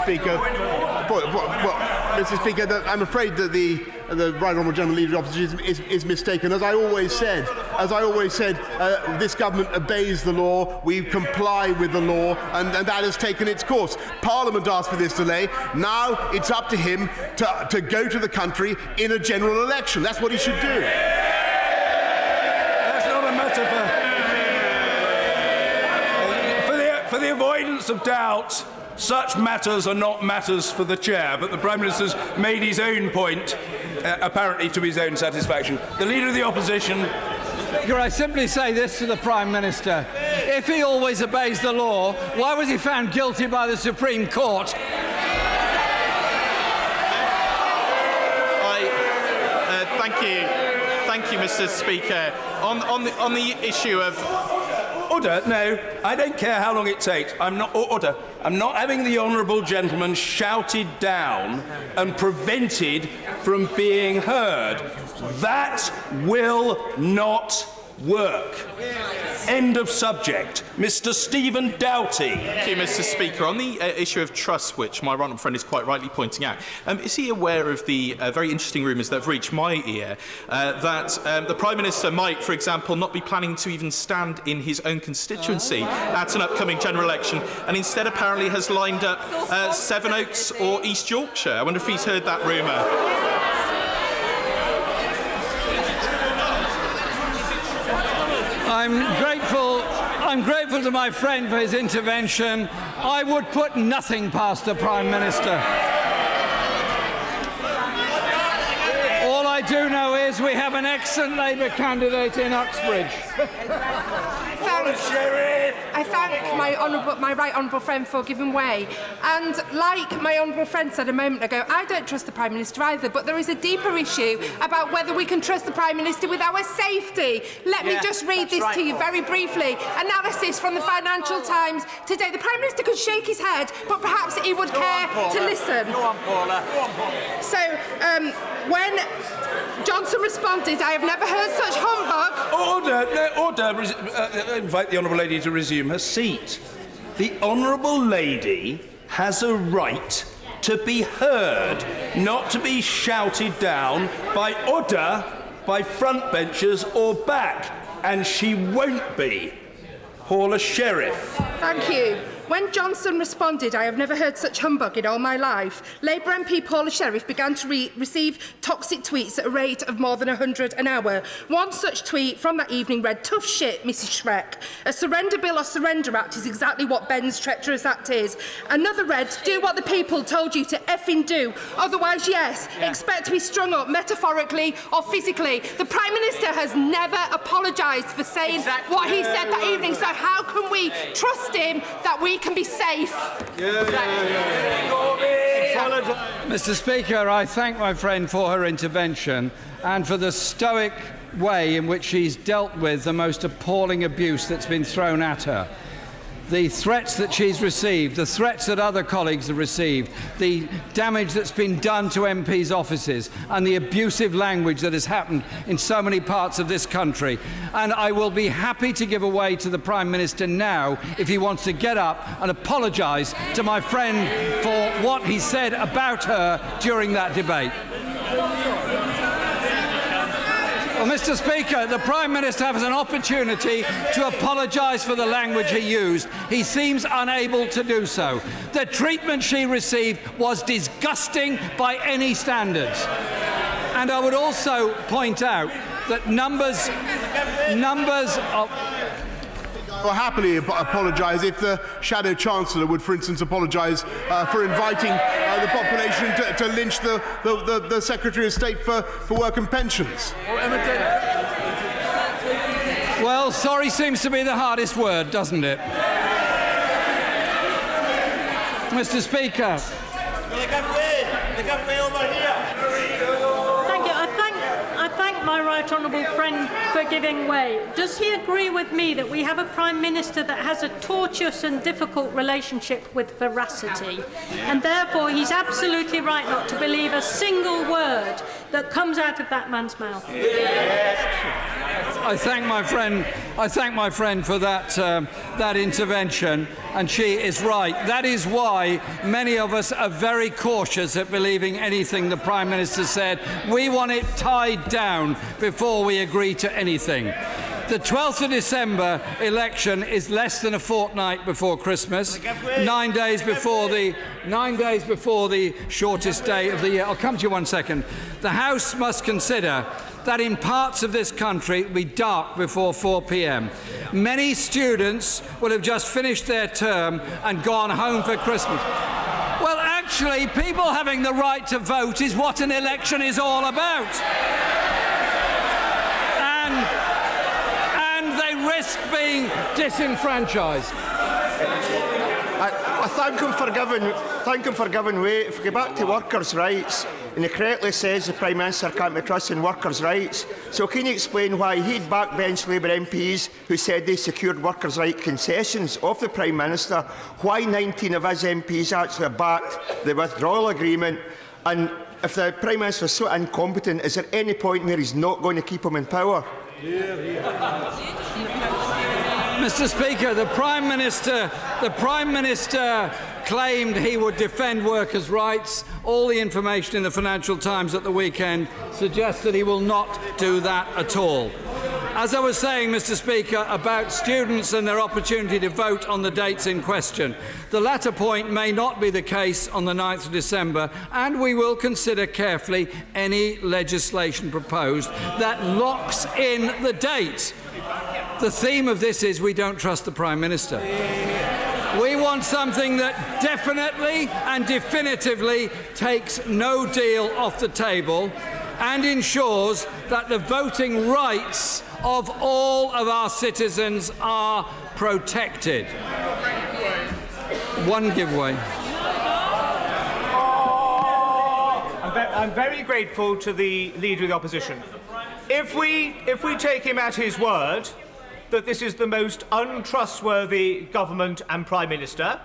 Speaker, I'm afraid that the the right honourable gentleman leader of the opposition is mistaken. As I always said, this government obeys the law. We comply with the law, and that has taken its course. Parliament asked for this delay. Now it's up to him to go to the country in a general election. That's what he should do. That's not a matter for the avoidance of doubt. Such matters are not matters for the chair, but the Prime Minister's made his own point, apparently to his own satisfaction. The Leader of the Opposition. Speaker, I simply say this to the Prime Minister. If he always obeys the law, why was he found guilty by the Supreme Court? Thank you, Mr. Speaker. On the issue of order, no, I don't care how long it takes. I'm not having the honourable gentleman shouted down and prevented from being heard. That will not work. End of subject. Mr. Stephen Doughty. Thank you, Mr. Speaker. On the issue of trust, which my right friend is quite rightly pointing out, is he aware of the very interesting rumours that have reached my ear that the Prime Minister might, for example, not be planning to even stand in his own constituency at an upcoming general election, and instead apparently has lined up Sevenoaks or East Yorkshire? I wonder if he's heard that rumour. I'm grateful to my friend for his intervention. I would put nothing past the Prime Minister. All I do know is we have an excellent Labour candidate in Uxbridge. I thank my right honourable friend for giving way. And like my honourable friend said a moment ago, I don't trust the Prime Minister either, but there is a deeper issue about whether we can trust the Prime Minister with our safety. Let me just read this to you very briefly. Analysis from the Financial Times today. The Prime Minister could shake his head, but perhaps he would care to listen. Go on, Paula. So, when Johnson responded, I have never heard such humbug. Order. Invite the Honourable Lady to resume her seat. The Honourable Lady has a right to be heard, not to be shouted down by front benchers or back, and she won't be. Paula Sheriff. Thank you. When Johnson responded, I have never heard such humbug in all my life, Labour MP Paula Sheriff began to receive toxic tweets at a rate of more than 100 an hour. One such tweet from that evening read, "Tough shit, Mrs Shrek. A surrender bill or surrender act is exactly what Ben's treacherous act is." Another read, "Do what the people told you to effing do. Otherwise, yes, expect to be strung up metaphorically or physically." The Prime Minister has never apologised for saying what he said that evening, so how can we trust him that we can be safe? Mr. Speaker, I thank my friend for her intervention and for the stoic way in which she's dealt with the most appalling abuse that's been thrown at her. The threats that she's received, the threats that other colleagues have received, the damage that's been done to MPs' offices, and the abusive language that has happened in so many parts of this country. And I will be happy to give way to the Prime Minister now if he wants to get up and apologise to my friend for what he said about her during that debate. Well, Mr. Speaker, the Prime Minister has an opportunity to apologise for the language he used. He seems unable to do so. The treatment she received was disgusting by any standards. And I would also point out that numbers of... I'll happily apologise if the Shadow Chancellor would, for instance, apologise for inviting the population to lynch the Secretary of State for Work and Pensions. Well, sorry seems to be the hardest word, doesn't it? Mr. Speaker. Thank you. I thank my right honourable friend for giving way. Does he agree with me that we have a Prime Minister that has a tortuous and difficult relationship with veracity, and therefore he's absolutely right not to believe a single word that comes out of that man's mouth? Yes. I thank my friend for that intervention, and she is right. That is why many of us are very cautious at believing anything the Prime Minister said. We want it tied down before we agree to anything. The 12th of December election is less than a fortnight before Christmas, 9 days before the shortest day of the year. I'll come to you 1 second. The House must consider that in parts of this country it will be dark before 4 p.m. Many students will have just finished their term and gone home for Christmas. Well, actually, people having the right to vote is what an election is all about. And they risk being disenfranchised. I thank him for giving way. If we go back to workers' rights, and he correctly says the Prime Minister can't be trusted in workers' rights, so can you explain why he'd backbench Labour MPs who said they secured workers' right concessions of the Prime Minister, why 19 of his MPs actually backed the withdrawal agreement, and if the Prime Minister is so incompetent, is there any point where he's not going to keep him in power? Mr. Speaker, the Prime Minister claimed he would defend workers' rights. All the information in the Financial Times at the weekend suggests that he will not do that at all. As I was saying, Mr. Speaker, about students and their opportunity to vote on the dates in question, the latter point may not be the case on the 9th of December, and we will consider carefully any legislation proposed that locks in the date. The theme of this is we don't trust the Prime Minister. We want something that definitely and definitively takes no deal off the table and ensures that the voting rights of all of our citizens are protected. One giveaway. I'm very grateful to the Leader of the Opposition. If we take him at his word that this is the most untrustworthy government and Prime Minister,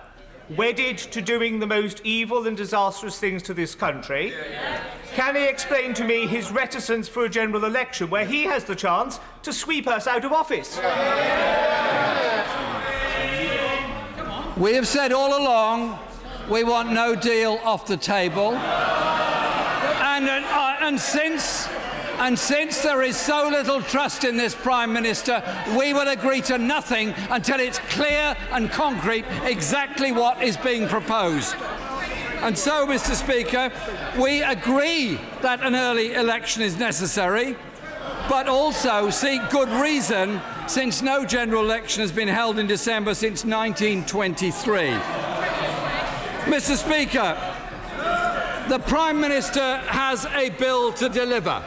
wedded to doing the most evil and disastrous things to this country, can he explain to me his reticence for a general election where he has the chance to sweep us out of office? We have said all along we want no deal off the table, and since there is so little trust in this Prime Minister, we will agree to nothing until it's clear and concrete exactly what is being proposed. And so, Mr. Speaker, we agree that an early election is necessary, but also seek good reason, since no general election has been held in December since 1923. Mr. Speaker, the Prime Minister has a bill to deliver.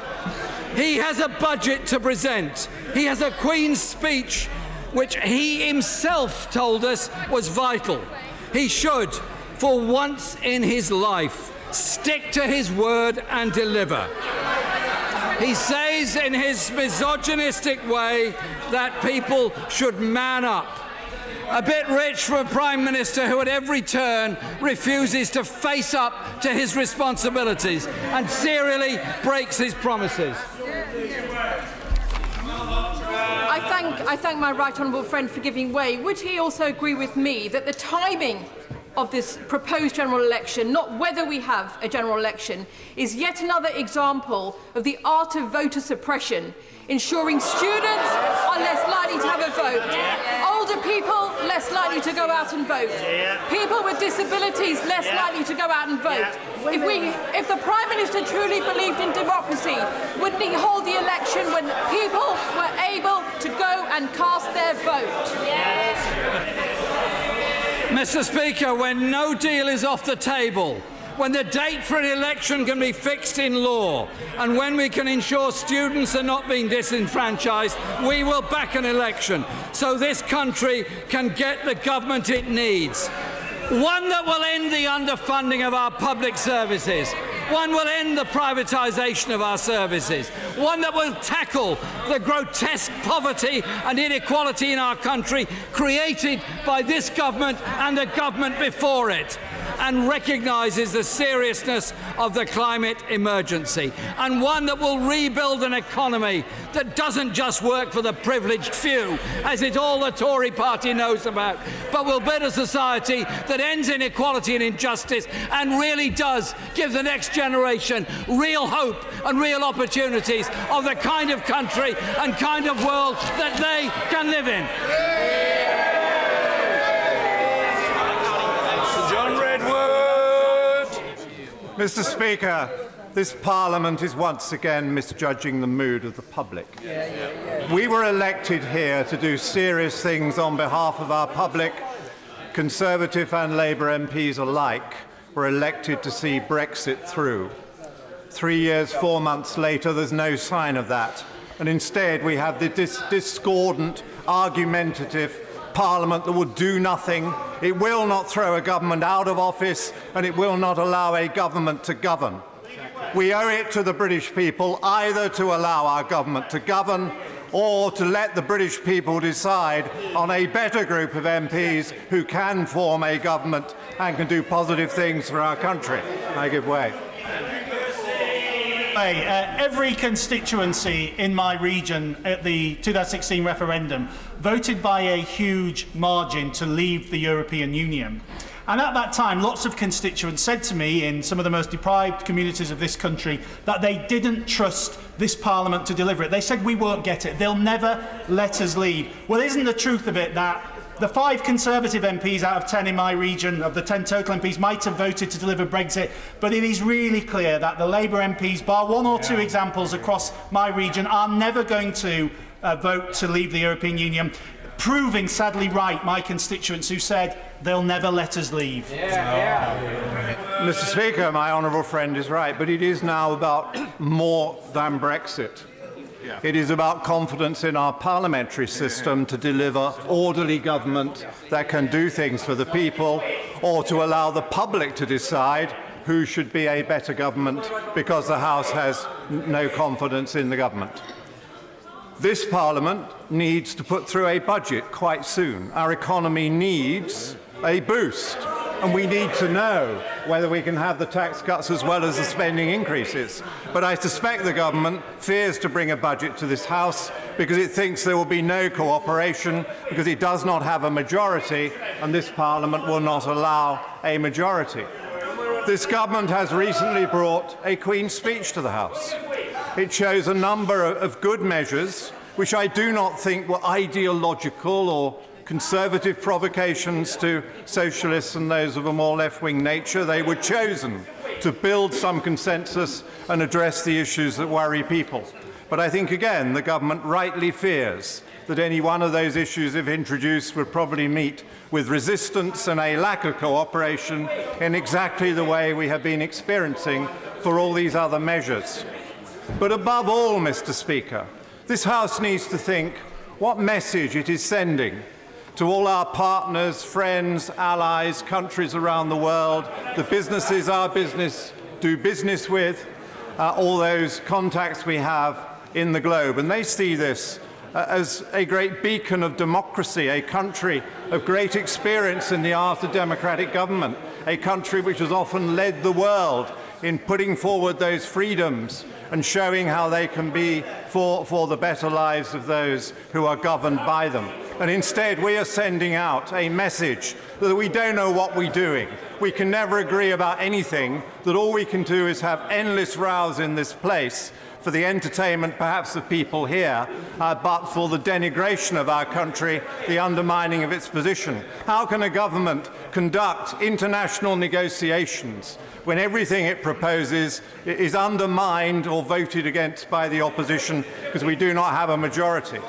He has a budget to present. He has a Queen's speech, which he himself told us was vital. He should, for once in his life, stick to his word and deliver. He says in his misogynistic way that people should man up. A bit rich for a Prime Minister who at every turn refuses to face up to his responsibilities and serially breaks his promises. I thank my right honourable friend for giving way. Would he also agree with me that the timing of this proposed general election, not whether we have a general election, is yet another example of the art of voter suppression, ensuring students are less likely to have a vote, older people less likely to go out and vote, people with disabilities less likely to go out and vote. If the Prime Minister truly believed in democracy, wouldn't he hold the election when people were able to go and cast their vote? Mr. Speaker, when no deal is off the table, when the date for an election can be fixed in law, and when we can ensure students are not being disenfranchised, we will back an election so this country can get the government it needs. One that will end the underfunding of our public services. One will end the privatisation of our services. One that will tackle the grotesque poverty and inequality in our country created by this government and the government before it, and recognises the seriousness of the climate emergency, and one that will rebuild an economy that doesn't just work for the privileged few, as it all the Tory party knows about, but will build a society that ends inequality and injustice and really does give the next generation real hope and real opportunities of the kind of country and kind of world that they can live in. Mr. Speaker, this Parliament is once again misjudging the mood of the public. We were elected here to do serious things on behalf of our public. Conservative and Labour MPs alike were elected to see Brexit through. 3 years, 4 months later, there's no sign of that. And instead, we have this discordant, argumentative Parliament that will do nothing. It will not throw a government out of office, and it will not allow a government to govern. We owe it to the British people either to allow our government to govern or to let the British people decide on a better group of MPs who can form a government and can do positive things for our country. I give way. Every constituency in my region at the 2016 referendum voted by a huge margin to leave the European Union. And at that time, lots of constituents said to me in some of the most deprived communities of this country that they didn't trust this Parliament to deliver it. They said, we won't get it. They'll never let us leave. Well, isn't the truth of it that the 5 Conservative MPs out of 10 in my region, of the 10 total MPs, might have voted to deliver Brexit, but it is really clear that the Labour MPs, bar 1 or 2 examples across my region, are never going to vote to leave the European Union, proving sadly right my constituents who said they'll never let us leave. Mr. Speaker, my honourable friend is right, but it is now about more than Brexit. It is about confidence in our parliamentary system to deliver orderly government that can do things for the people, or to allow the public to decide who should be a better government because the House has no confidence in the government. This Parliament needs to put through a budget quite soon. Our economy needs a boost, and we need to know whether we can have the tax cuts as well as the spending increases. But I suspect the government fears to bring a budget to this House because it thinks there will be no cooperation, because it does not have a majority, and this Parliament will not allow a majority. This government has recently brought a Queen's speech to the House. It shows a number of good measures which I do not think were ideological or conservative provocations to socialists and those of a more left-wing nature. They were chosen to build some consensus and address the issues that worry people. But I think, again, the government rightly fears that any one of those issues, if introduced, would probably meet with resistance and a lack of cooperation in exactly the way we have been experiencing for all these other measures. But above all, Mr. Speaker, this House needs to think what message it is sending to all our partners, friends, allies, countries around the world, the businesses our business do business with, all those contacts we have in the globe. And they see this as a great beacon of democracy, a country of great experience in the art of democratic government, a country which has often led the world in putting forward those freedoms and showing how they can be for the better lives of those who are governed by them. And instead, we are sending out a message that we don't know what we're doing. We can never agree about anything, that all we can do is have endless rows in this place for the entertainment, perhaps, of people here, but for the denigration of our country, the undermining of its position. How can a government conduct international negotiations when everything it proposes is undermined or voted against by the opposition because we do not have a majority?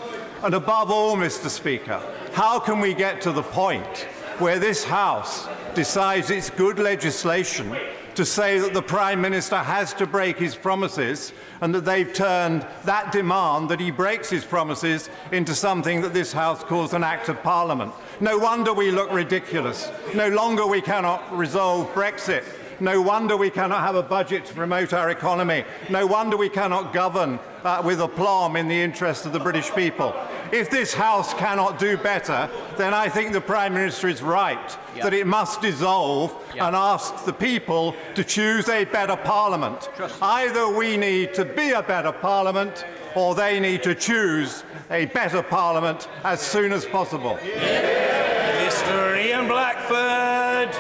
And above all, Mr. Speaker, how can we get to the point where this House decides it's good legislation to say that the Prime Minister has to break his promises, and that they've turned that demand that he breaks his promises into something that this House calls an Act of Parliament? No wonder we look ridiculous. No longer we cannot resolve Brexit. No wonder we cannot have a budget to promote our economy. No wonder we cannot govern with aplomb in the interest of the British people. if this House cannot do better, then I think the Prime Minister is right, that it must dissolve and ask the people to choose a better Parliament. Either we need to be a better Parliament or they need to choose a better Parliament as soon as possible. Mr. Ian Blackford.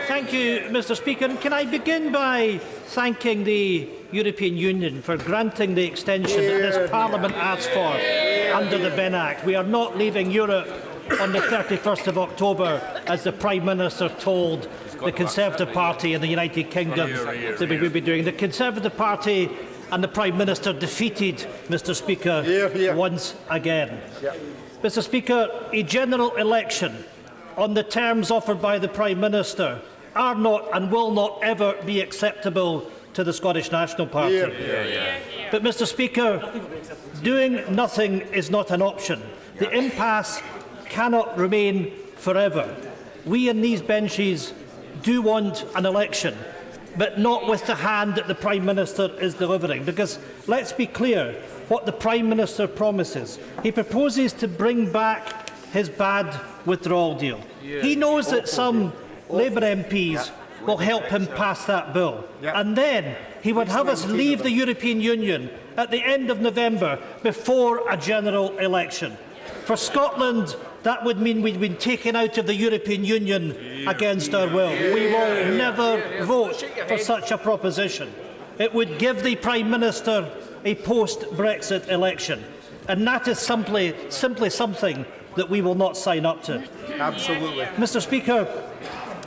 Thank you, Mr. Speaker. Can I begin by thanking the European Union for granting the extension that this Parliament asked for under the Benn Act. We are not leaving Europe on the 31st of October, as the Prime Minister told the Conservative Party in the United Kingdom that we would be doing. The Conservative Party and the Prime Minister defeated, Mr. Speaker, once again. Mr. Speaker, a general election on the terms offered by the Prime Minister are not and will not ever be acceptable to the Scottish National Party. But, Mr. Speaker, doing nothing is not an option. The impasse cannot remain forever. We in these benches do want an election, but not with the hand that the Prime Minister is delivering. Because, let's be clear, what the Prime Minister promises. He proposes to bring back his bad withdrawal deal. He knows that some Labour MPs will help him pass that bill. And then he would have us leave the European Union at the end of November before a general election. For Scotland, that would mean we'd been taken out of the European Union against our will. We will never vote for such a proposition. It would give the Prime Minister a post-Brexit election. And that is simply something that we will not sign up to. Absolutely. Mr. Speaker,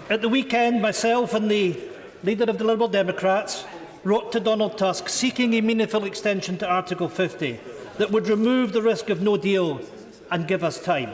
at the weekend, myself and the leader of the Liberal Democrats wrote to Donald Tusk seeking a meaningful extension to Article 50 that would remove the risk of no deal and give us time.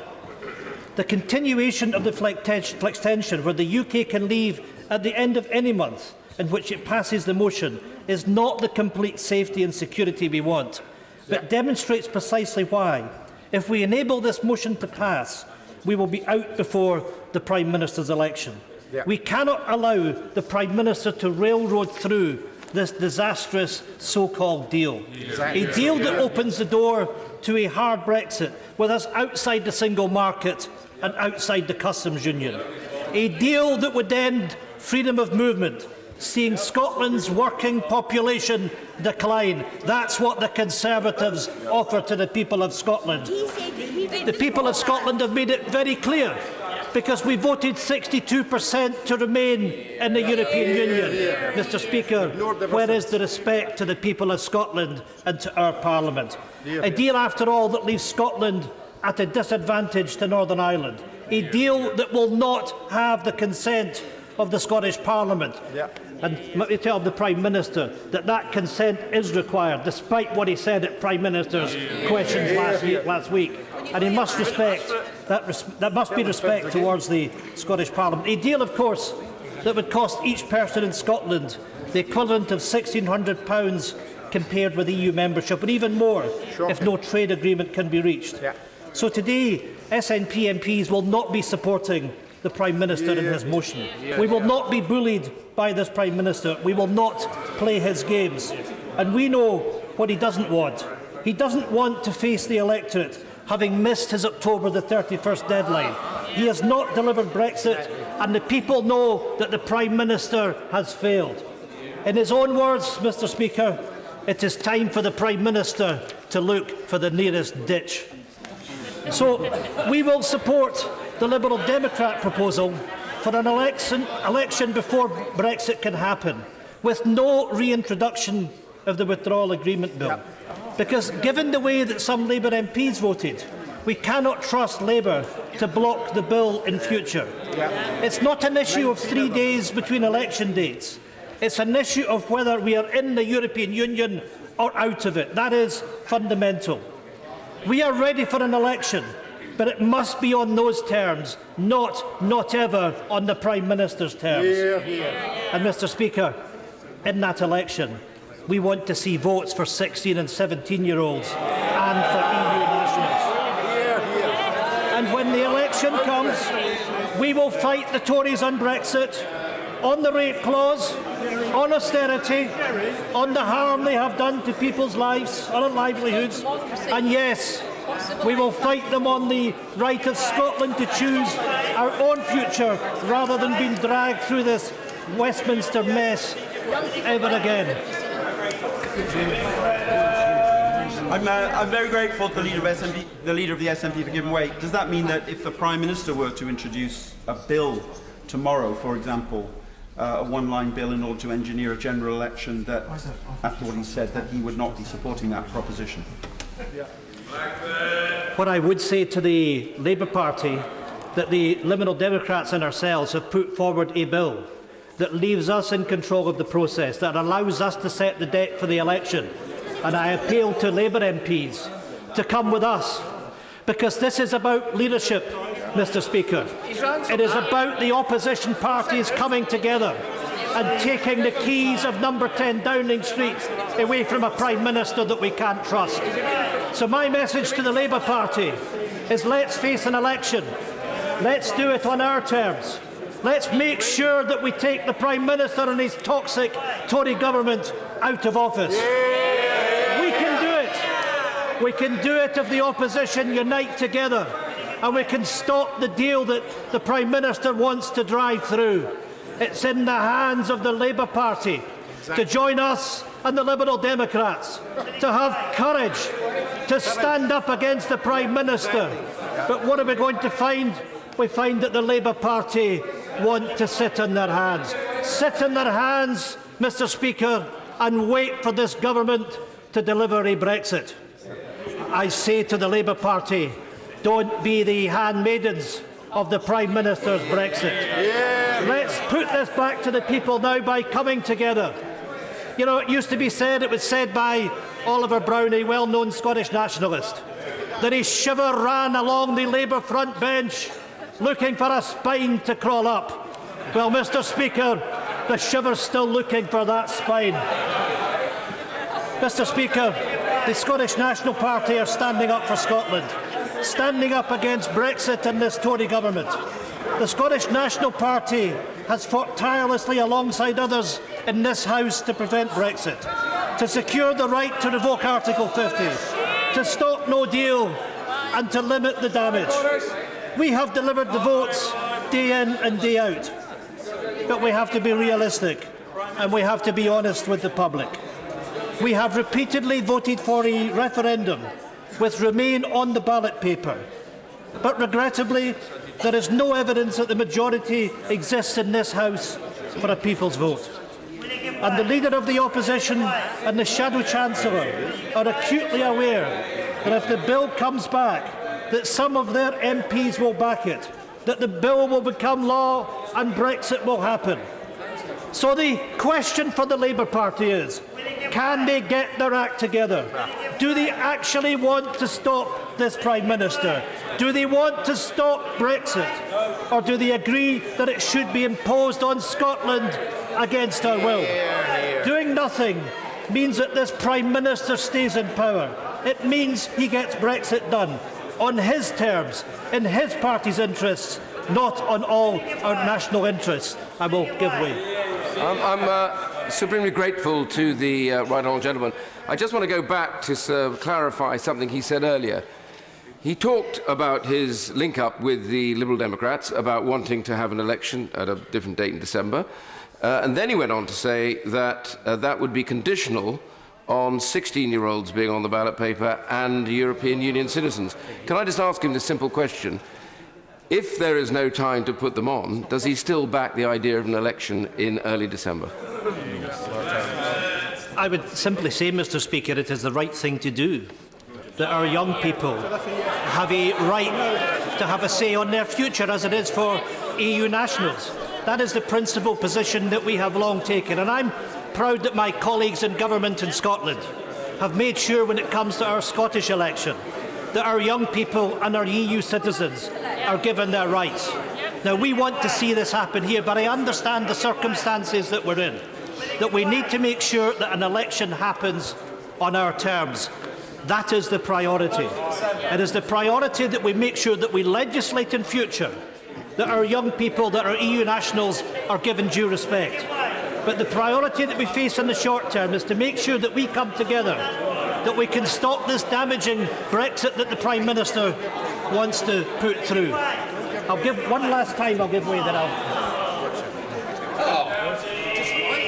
The continuation of the flextension, where the UK can leave at the end of any month in which it passes the motion, is not the complete safety and security we want, but demonstrates precisely why, if we enable this motion to pass, we will be out before the Prime Minister's election. We cannot allow the Prime Minister to railroad through this disastrous so-called deal. A deal that opens the door to a hard Brexit with us outside the single market and outside the customs union. A deal that would end freedom of movement, seeing Scotland's working population decline. That's what the Conservatives offer to the people of Scotland. The people of Scotland have made it very clear, because we voted 62% to remain in the European Union. Mr. Speaker, where is the respect to the people of Scotland and to our Parliament? A deal, after all, that leaves Scotland at a disadvantage to Northern Ireland. A deal that will not have the consent of the Scottish Parliament. And let me tell the Prime Minister that that consent is required, despite what he said at Prime Minister's questions last week. And he must respect that must be respect towards the Scottish Parliament. A deal, of course, that would cost each person in Scotland the equivalent of £1,600 compared with EU membership, but even more if no trade agreement can be reached. So today, SNP MPs will not be supporting the Prime Minister in his motion. We will not be bullied by this Prime Minister. We will not play his games. And we know what he doesn't want. He doesn't want to face the electorate having missed his October the 31st deadline. He has not delivered Brexit, and the people know that the Prime Minister has failed. In his own words, Mr. Speaker, it is time for the Prime Minister to look for the nearest ditch. So we will support the Liberal Democrat proposal for an election before Brexit can happen, with no reintroduction of the withdrawal agreement bill. Because given the way that some Labour MPs voted, we cannot trust Labour to block the bill in future. It's not an issue of 3 days between election dates. It's an issue of whether we are in the European Union or out of it. That is fundamental. We are ready for an election, but it must be on those terms, not ever on the Prime Minister's terms. And, Mr. Speaker, in that election, we want to see votes for 16 and 17-year-olds and for EU nationals. And when the election comes, we will fight the Tories on Brexit, on the rate clause, on austerity, on the harm they have done to people's lives, on livelihoods, and yes, We will fight them on the right of Scotland to choose our own future rather than being dragged through this Westminster mess ever again. I'm very grateful to the leader of the SNP for giving way. Does that mean that if the Prime Minister were to introduce a bill tomorrow, for example, a one-line bill in order to engineer a general election, that, after what he said, that he would not be supporting that proposition? What I would say to the Labour Party, that the Liberal Democrats and ourselves have put forward a bill that leaves us in control of the process, that allows us to set the date for the election. And I appeal to Labour MPs to come with us, because this is about leadership, Mr. Speaker. It is about the opposition parties coming together and taking the keys of number 10 Downing Street away from a Prime Minister that we can't trust. So my message to the Labour Party is, let's face an election. Let's do it on our terms. Let's make sure that we take the Prime Minister and his toxic Tory government out of office. We can do it. We can do it if the opposition unite together, and we can stop the deal that the Prime Minister wants to drive through. It's in the hands of the Labour Party to join us and the Liberal Democrats, to have courage, to stand up against the Prime Minister. But what are we going to find? We find that the Labour Party want to sit on their hands. Sit on their hands, Mr. Speaker, and wait for this government to deliver a Brexit. I say to the Labour Party, don't be the handmaidens of the Prime Minister's Brexit. Let's put this back to the people now by coming together. You know, it used to be said, it was said by Oliver Brown, a well-known Scottish nationalist, that a shiver ran along the Labour front bench looking for a spine to crawl up. Well, Mr. Speaker, the shiver's still looking for that spine. Mr. Speaker, the Scottish National Party are standing up for Scotland, standing up against Brexit and this Tory government. The Scottish National Party has fought tirelessly alongside others in this House to prevent Brexit, to secure the right to revoke Article 50, to stop no deal and to limit the damage. We have delivered the votes day in and day out, but we have to be realistic and we have to be honest with the public. We have repeatedly voted for a referendum with Remain on the ballot paper, but regrettably there is no evidence that the majority exists in this House for a people's vote. And the Leader of the Opposition and the Shadow Chancellor are acutely aware that if the bill comes back, that some of their MPs will back it, that the bill will become law and Brexit will happen. So the question for the Labour Party is, can they get their act together? Do they actually want to stop this Prime Minister? Do they want to stop Brexit? Or do they agree that it should be imposed on Scotland against our will? Doing nothing means that this Prime Minister stays in power. It means he gets Brexit done on his terms, in his party's interests, not on all our national interests. I will give way. I'm supremely grateful to the right honourable gentleman. I just want to go back to clarify something he said earlier. He talked about his link-up with the Liberal Democrats, about wanting to have an election at a different date in December, and then he went on to say that that would be conditional on 16-year-olds being on the ballot paper and European Union citizens. Can I just ask him this simple question? If there is no time to put them on, does he still back the idea of an election in early December? I would simply say, Mr. Speaker, it is the right thing to do, that our young people have a right to have a say on their future, as it is for EU nationals. That is the principal position that we have long taken, and I'm proud that my colleagues in government in Scotland have made sure, when it comes to our Scottish election, that our young people and our EU citizens are given their rights. Now, we want to see this happen here, but I understand the circumstances that we're in, that we need to make sure that an election happens on our terms. That is the priority. It is the priority that we make sure that we legislate in future, that our young people, that our EU nationals are given due respect. But the priority that we face in the short term is to make sure that we come together that we can stop this damaging Brexit that the Prime Minister wants to put through. I'll give one last time. I'll give way that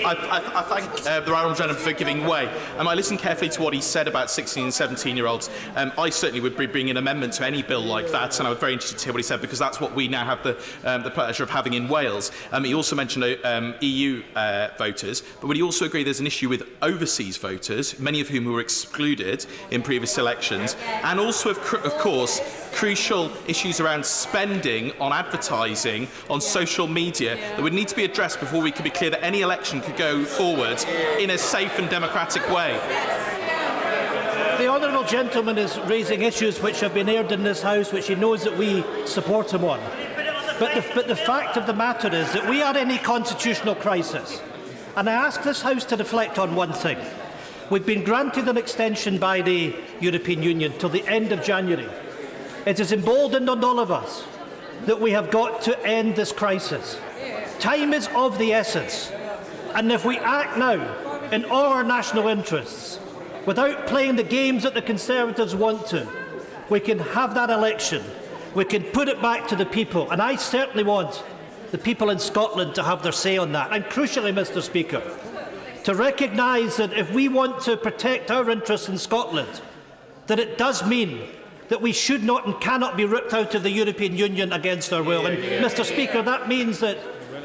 I thank the Right Honourable Gentleman for giving way. I listened carefully to what he said about 16 and 17-year-olds. I certainly would be bringing an amendment to any bill like that, and I was very interested to hear what he said, because that's what we now have the pleasure of having in Wales. He also mentioned EU voters, but would he also agree there's an issue with overseas voters, many of whom were excluded in previous elections, and also, of course, crucial issues around spending on advertising on social media that would need to be addressed before we could be clear that any election could go forward in a safe and democratic way? The honourable gentleman is raising issues which have been aired in this House, which he knows that we support him on. But the fact of the matter is that we are in a constitutional crisis. And I ask this House to reflect on one thing. We've been granted an extension by the European Union till the end of January. It is emboldened on all of us that we have got to end this crisis. Time is of the essence. And if we act now in all our national interests, without playing the games that the Conservatives want to, we can have that election. We can put it back to the people. And I certainly want the people in Scotland to have their say on that. And crucially, Mr. Speaker, to recognise that if we want to protect our interests in Scotland, that it does mean that we should not and cannot be ripped out of the European Union against our will. And, Mr. Speaker, that means that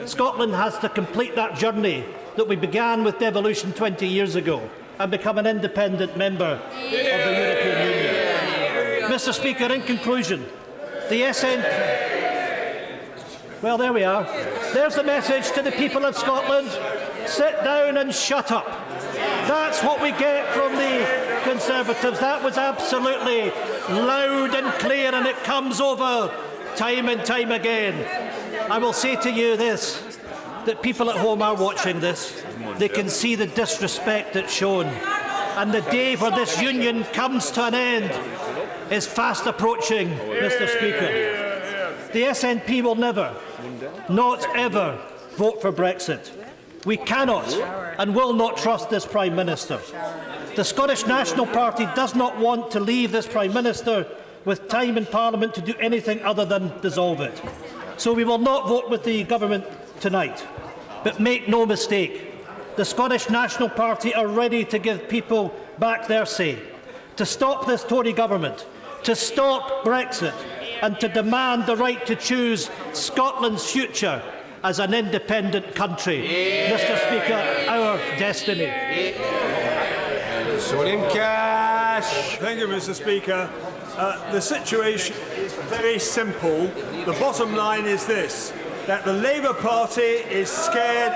Scotland has to complete that journey that we began with devolution 20 years ago and become an independent member of the European Union. Mr. Speaker, in conclusion, the SNP... Well, there we are. There's the message to the people of Scotland. Sit down and shut up. That's what we get from the Conservatives. That was absolutely loud and clear, and it comes over time and time again. I will say to you this, that people at home are watching this. They can see the disrespect that's shown. And the day where this union comes to an end is fast approaching, Mr. Speaker. The SNP will never, not ever, vote for Brexit. We cannot and will not trust this Prime Minister. The Scottish National Party does not want to leave this Prime Minister with time in Parliament to do anything other than dissolve it. So we will not vote with the government tonight. But make no mistake, the Scottish National Party are ready to give people back their say, to stop this Tory government, to stop Brexit, and to demand the right to choose Scotland's future as an independent country. Mr. Speaker, our destiny. William Cash. Thank you, Mr. Speaker. The situation is very simple. The bottom line is this, that the Labour Party is scared...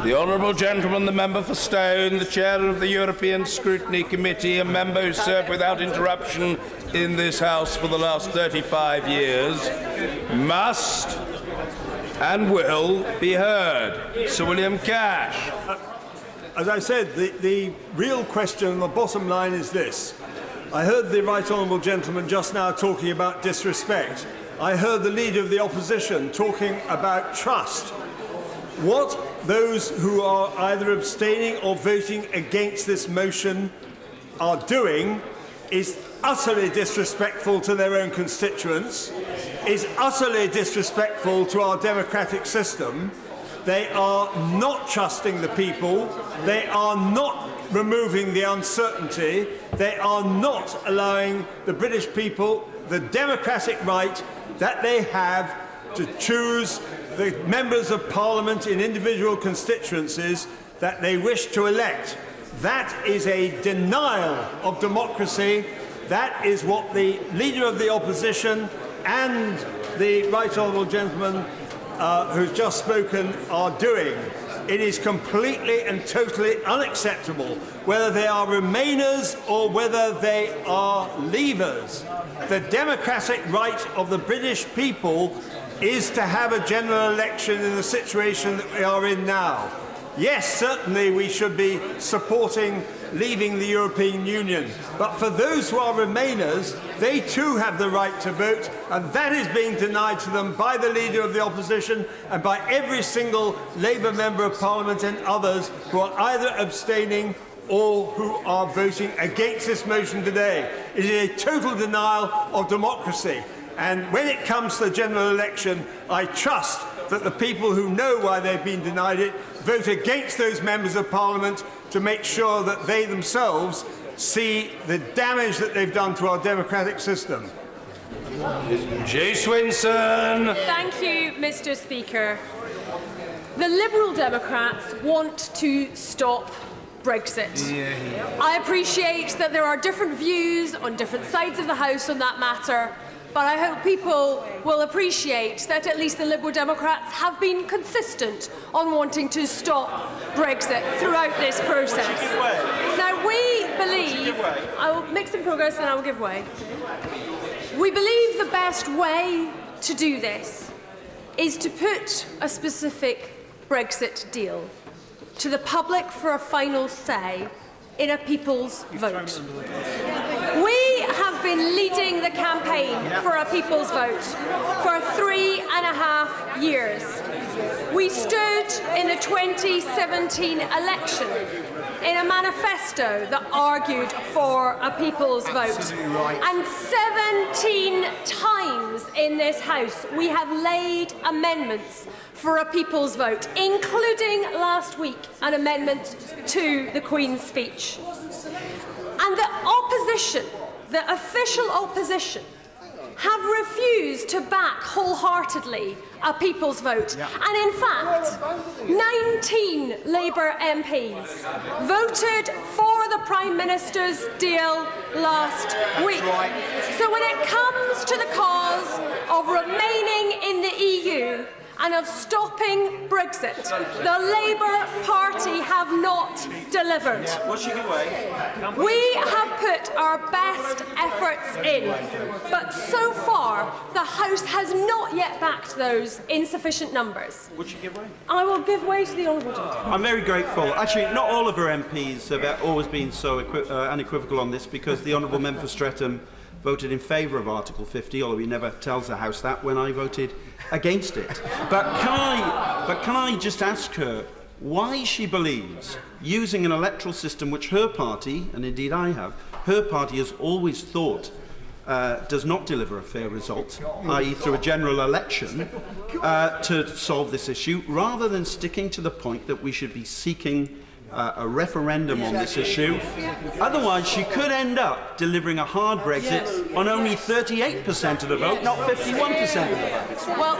The honourable gentleman, the member for Stone, the chair of the European Scrutiny Committee, a member who served without interruption in this House for the last 35 years, must and will be heard. Sir William Cash. As I said, the real question, the bottom line is this. I heard the right honourable gentleman just now talking about disrespect. I heard the Leader of the Opposition talking about trust. What those who are either abstaining or voting against this motion are doing is utterly disrespectful to their own constituents, is utterly disrespectful to our democratic system. They are not trusting the people. They are not removing the uncertainty. They are not allowing the British people the democratic right that they have to choose the members of Parliament in individual constituencies that they wish to elect. That is a denial of democracy. That is what the Leader of the Opposition and the right honourable gentleman who's just spoken are doing. It is completely and totally unacceptable, whether they are Remainers or whether they are Leavers. The democratic right of the British people is to have a general election in the situation that we are in now. Yes, certainly we should be supporting leaving the European Union. But for those who are Remainers, they too have the right to vote, and that is being denied to them by the Leader of the Opposition and by every single Labour Member of Parliament and others who are either abstaining or who are voting against this motion today. It is a total denial of democracy. And when it comes to the general election, I trust that the people who know why they've been denied it vote against those members of Parliament to make sure that they themselves see the damage that they've done to our democratic system. Jay Swinson. Thank you, Mr. Speaker. The Liberal Democrats want to stop Brexit. I appreciate that there are different views on different sides of the House on that matter, but I hope people will appreciate that at least the Liberal Democrats have been consistent on wanting to stop Brexit throughout this process. Now, we believe... I will make some progress and I will give way. We believe the best way to do this is to put a specific Brexit deal to the public for a final say in a people's vote. We have been leading the campaign for a people's vote for 3.5 years. We stood in the 2017 election in a manifesto that argued for a people's vote. And 17 times in this House we have laid amendments for a people's vote, including last week an amendment to the Queen's speech. And the opposition, the official opposition, have refused to back wholeheartedly a people's vote. And in fact, 19 Labour MPs voted for the Prime Minister's deal last week. So when it comes to the cause of remaining in the EU and of stopping Brexit, the Labour Party have not delivered. We have put our best efforts in, but so far the House has not yet backed those in sufficient numbers. Would you give way? I will give way to the Honourable Gentleman. I'm very grateful. Actually, not all of our MPs have always been so unequivocal on this, because the Honourable Member for Streatham voted in favour of Article 50, although he never tells the House that, when I voted against it. But can I just ask her why she believes, using an electoral system which her party, and indeed I have, her party has always thought does not deliver a fair result, i.e. through a general election, to solve this issue, rather than sticking to the point that we should be seeking a referendum on this issue. Otherwise, she could end up delivering a hard Brexit on only 38% of the vote, not 51% of the vote. Well,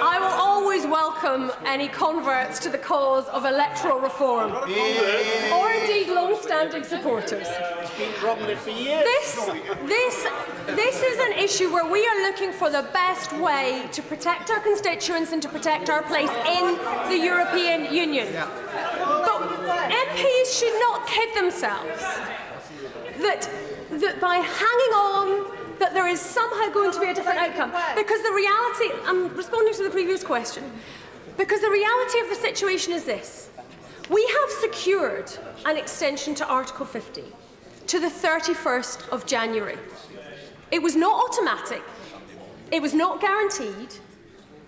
I will always welcome any converts to the cause of electoral reform, or indeed long-standing supporters. This is an issue where we are looking for the best way to protect our constituents and to protect our place in the European Union. But MPs should not kid themselves that by hanging on that there is somehow going to be a different outcome. Because the reality, I'm responding to the previous question, because the reality of the situation is this. We have secured an extension to Article 50 to the 31st of January. It was not automatic, it was not guaranteed,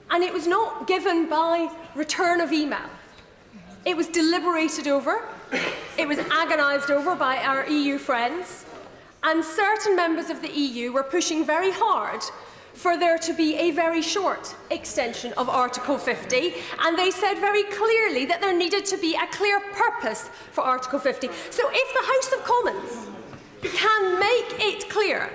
and it was not given by return of email. It was deliberated over, it was agonised over by our EU friends, and certain members of the EU were pushing very hard for there to be a very short extension of Article 50, and they said very clearly that there needed to be a clear purpose for Article 50. So if the House of Commons can make it clear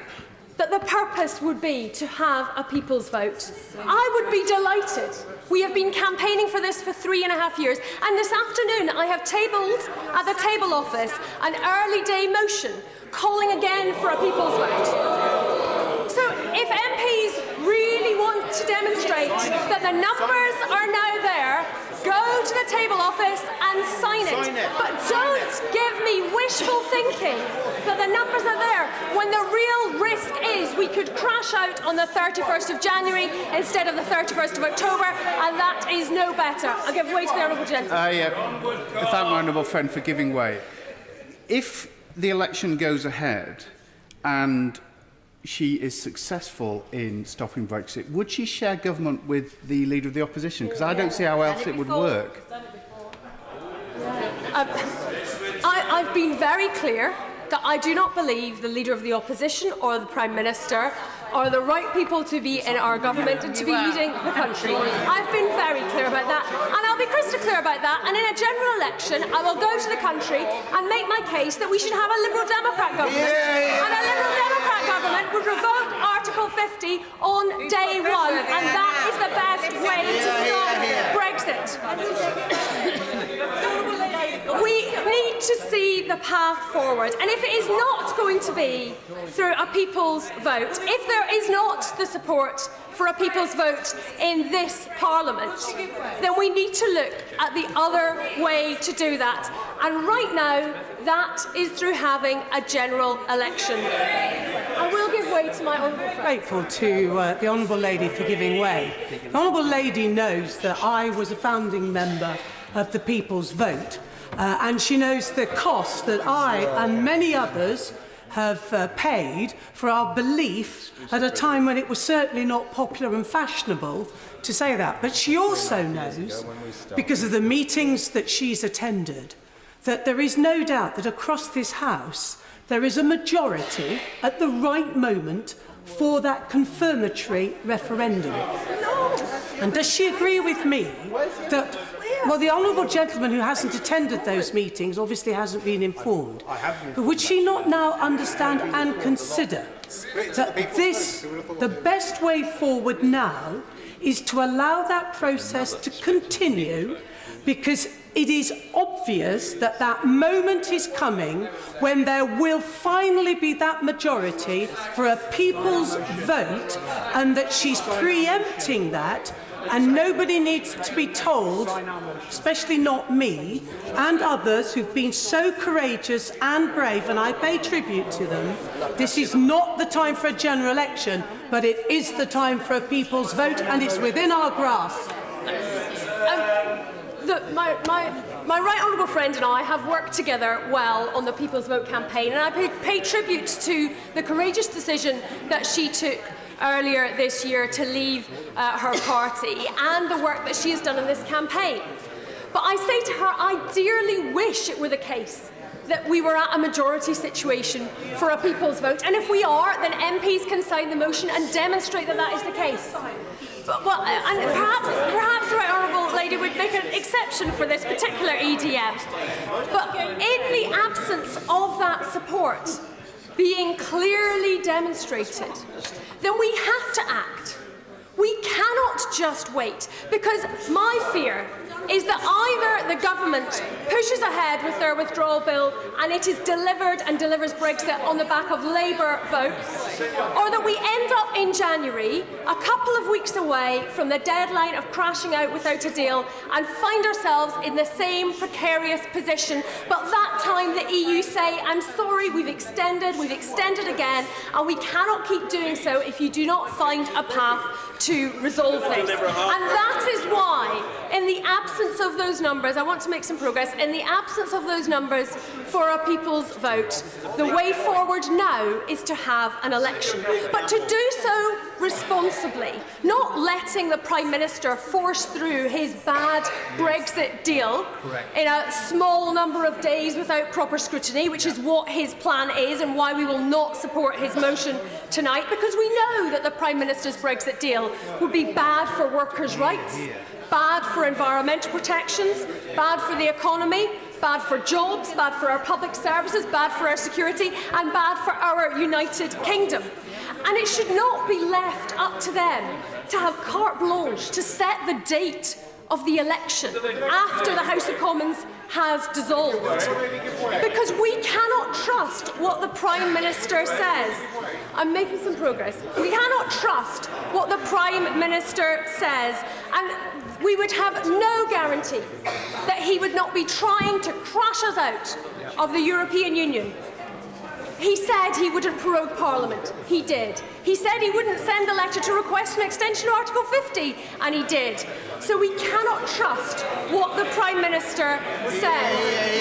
that the purpose would be to have a people's vote, I would be delighted. We have been campaigning for this for 3.5 years, and this afternoon I have tabled at the table office an early day motion calling again for a people's vote. So if MPs really want to demonstrate that the numbers are now there, go to the table office and sign it. But don't give me wishful thinking that the numbers are there when the real risk is we could crash out on the 31st of January instead of the 31st of October, and that is no better. I'll give way to the honourable gentleman. I thank my honourable friend for giving way. If the election goes ahead and she is successful in stopping Brexit, would she share government with the Leader of the Opposition? Because I don't see how else it would work. I've been very clear that I do not believe the Leader of the Opposition or the Prime Minister are the right people to be in our government and to be leading the country. I've been very clear about that, and I'll be crystal clear about that. And in a general election, I will go to the country and make my case that we should have a Liberal Democrat government. And a Liberal Democrat government would revoke Article 50 on day one, and that is the best way to stop Brexit. We need to see the path forward, and if it is not going to be through a people's vote, if there is not the support for a people's vote in this Parliament, then we need to look at the other way to do that. And right now, that is through having a general election. I will give way to my honourable friend. Grateful to the honourable lady for giving way. The honourable lady knows that I was a founding member of the People's Vote, and she knows the cost that I and many others have paid for our belief at a time when it was certainly not popular and fashionable to say that. But she also knows, because of the meetings that she's attended, that there is no doubt that across this House there is a majority at the right moment for that confirmatory referendum. And does she agree with me that, well, the honourable gentleman who hasn't attended those meetings obviously hasn't been informed, but would she not now understand and consider that the best way forward now is to allow that process to continue, because it is obvious that that moment is coming when there will finally be that majority for a people's vote, and that she's preempting that, and nobody needs to be told, especially not me and others who've been so courageous and brave, and I pay tribute to them. This is not the time for a general election, but it is the time for a people's vote, and it's within our grasp. My right honourable friend and I have worked together well on the People's Vote campaign, and I pay tribute to the courageous decision that she took earlier this year to leave her party and the work that she has done in this campaign. But I say to her, I dearly wish it were the case that we were at a majority situation for a people's vote, and if we are, then MPs can sign the motion and demonstrate that that is the case. Well, and perhaps the right honourable lady would make an exception for this particular EDM. But in the absence of that support being clearly demonstrated, then we have to act. We cannot just wait, because my fear is that either the government pushes ahead with their withdrawal bill and it is delivered and delivers Brexit on the back of Labour votes, or that we end up in January, a couple of weeks away from the deadline of crashing out without a deal, and find ourselves in the same precarious position. But that time the EU say, I'm sorry, we've extended again, and we cannot keep doing so if you do not find a path to resolve this. And that is why, in the absence of those numbers, I want to make some progress, in the absence of those numbers for a people's vote, the way forward now is to have an election. But to do so responsibly, not letting the Prime Minister force through his bad Brexit deal in a small number of days without proper scrutiny, which is what his plan is and why we will not support his motion tonight, because we know that the Prime Minister's Brexit deal would be bad for workers' rights, bad for environmental protections, bad for the economy, bad for jobs, bad for our public services, bad for our security, and bad for our United Kingdom. And it should not be left up to them to have carte blanche to set the date of the election after the House of Commons has dissolved, because we cannot trust what the Prime Minister says. I'm making some progress. We cannot trust what the Prime Minister says, and we would have no guarantee that he would not be trying to crash us out of the European Union. He said he wouldn't prorogue Parliament. He did. He said he wouldn't send a letter to request an extension of Article 50, and he did. So we cannot trust what the Prime Minister says.